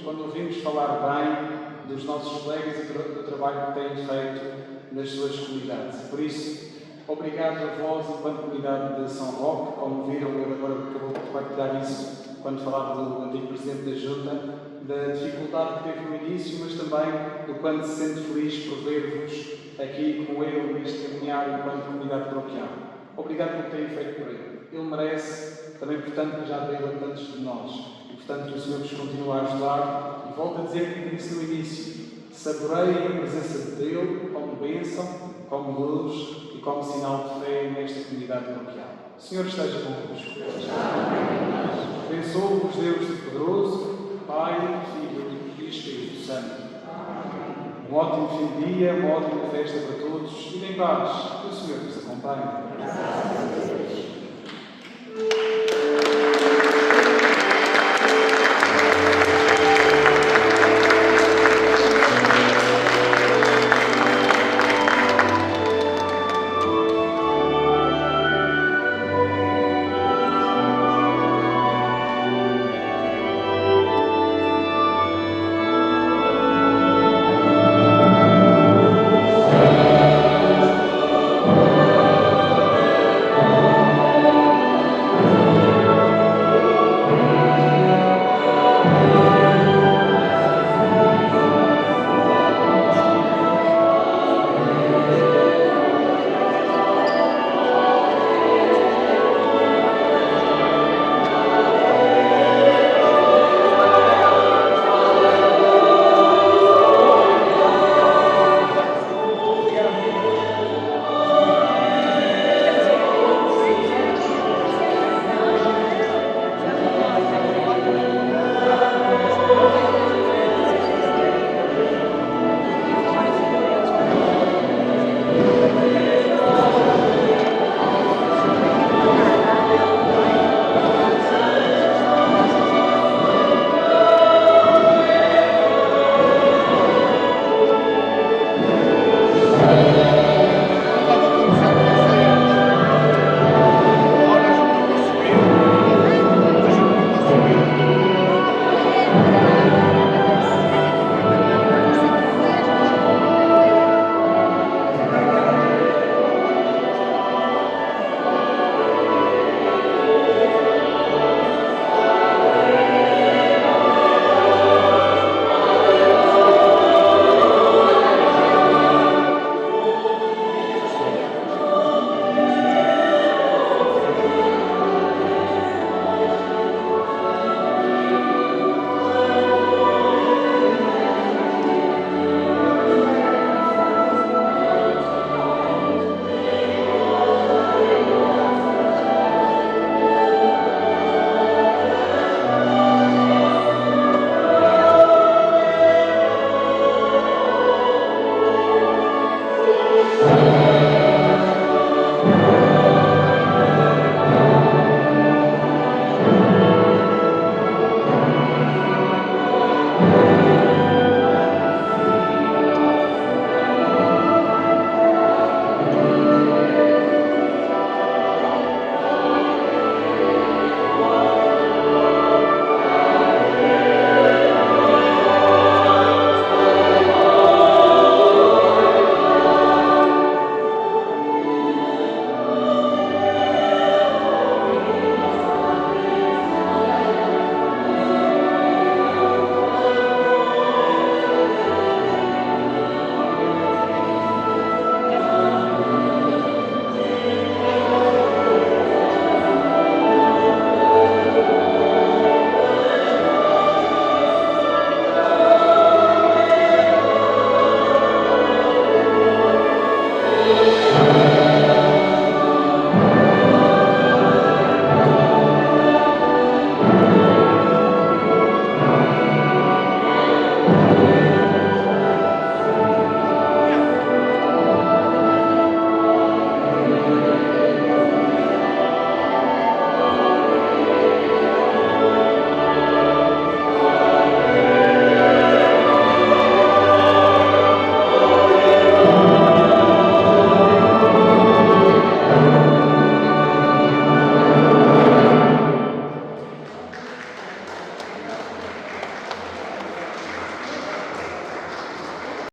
quando ouvimos falar bem dos nossos colegas e do trabalho que têm feito nas suas comunidades. Por isso, obrigado a vós, enquanto comunidade de São Roque, como viram, ele agora acabou de partilhar isso quando falava do antigo Presidente da Junta, da dificuldade que teve no início, mas também do quanto se sente feliz por ver-vos aqui com ele neste caminhar enquanto comunidade paroquial. Obrigado por terem feito por ele. Ele merece, também portanto, que já deu a tantos de nós. E portanto, que o Senhor vos continue a ajudar. E volto a dizer que disse no início: saboreiem a presença dele como bênção, como luz e como sinal de fé nesta comunidade paroquial. O Senhor esteja convosco. Abençoe-vos Deus Todo-Poderoso, Pai, Filho e Espírito Santo. Um ótimo fim de dia, uma ótima festa para todos e em paz. Que o Senhor vos acompanhe.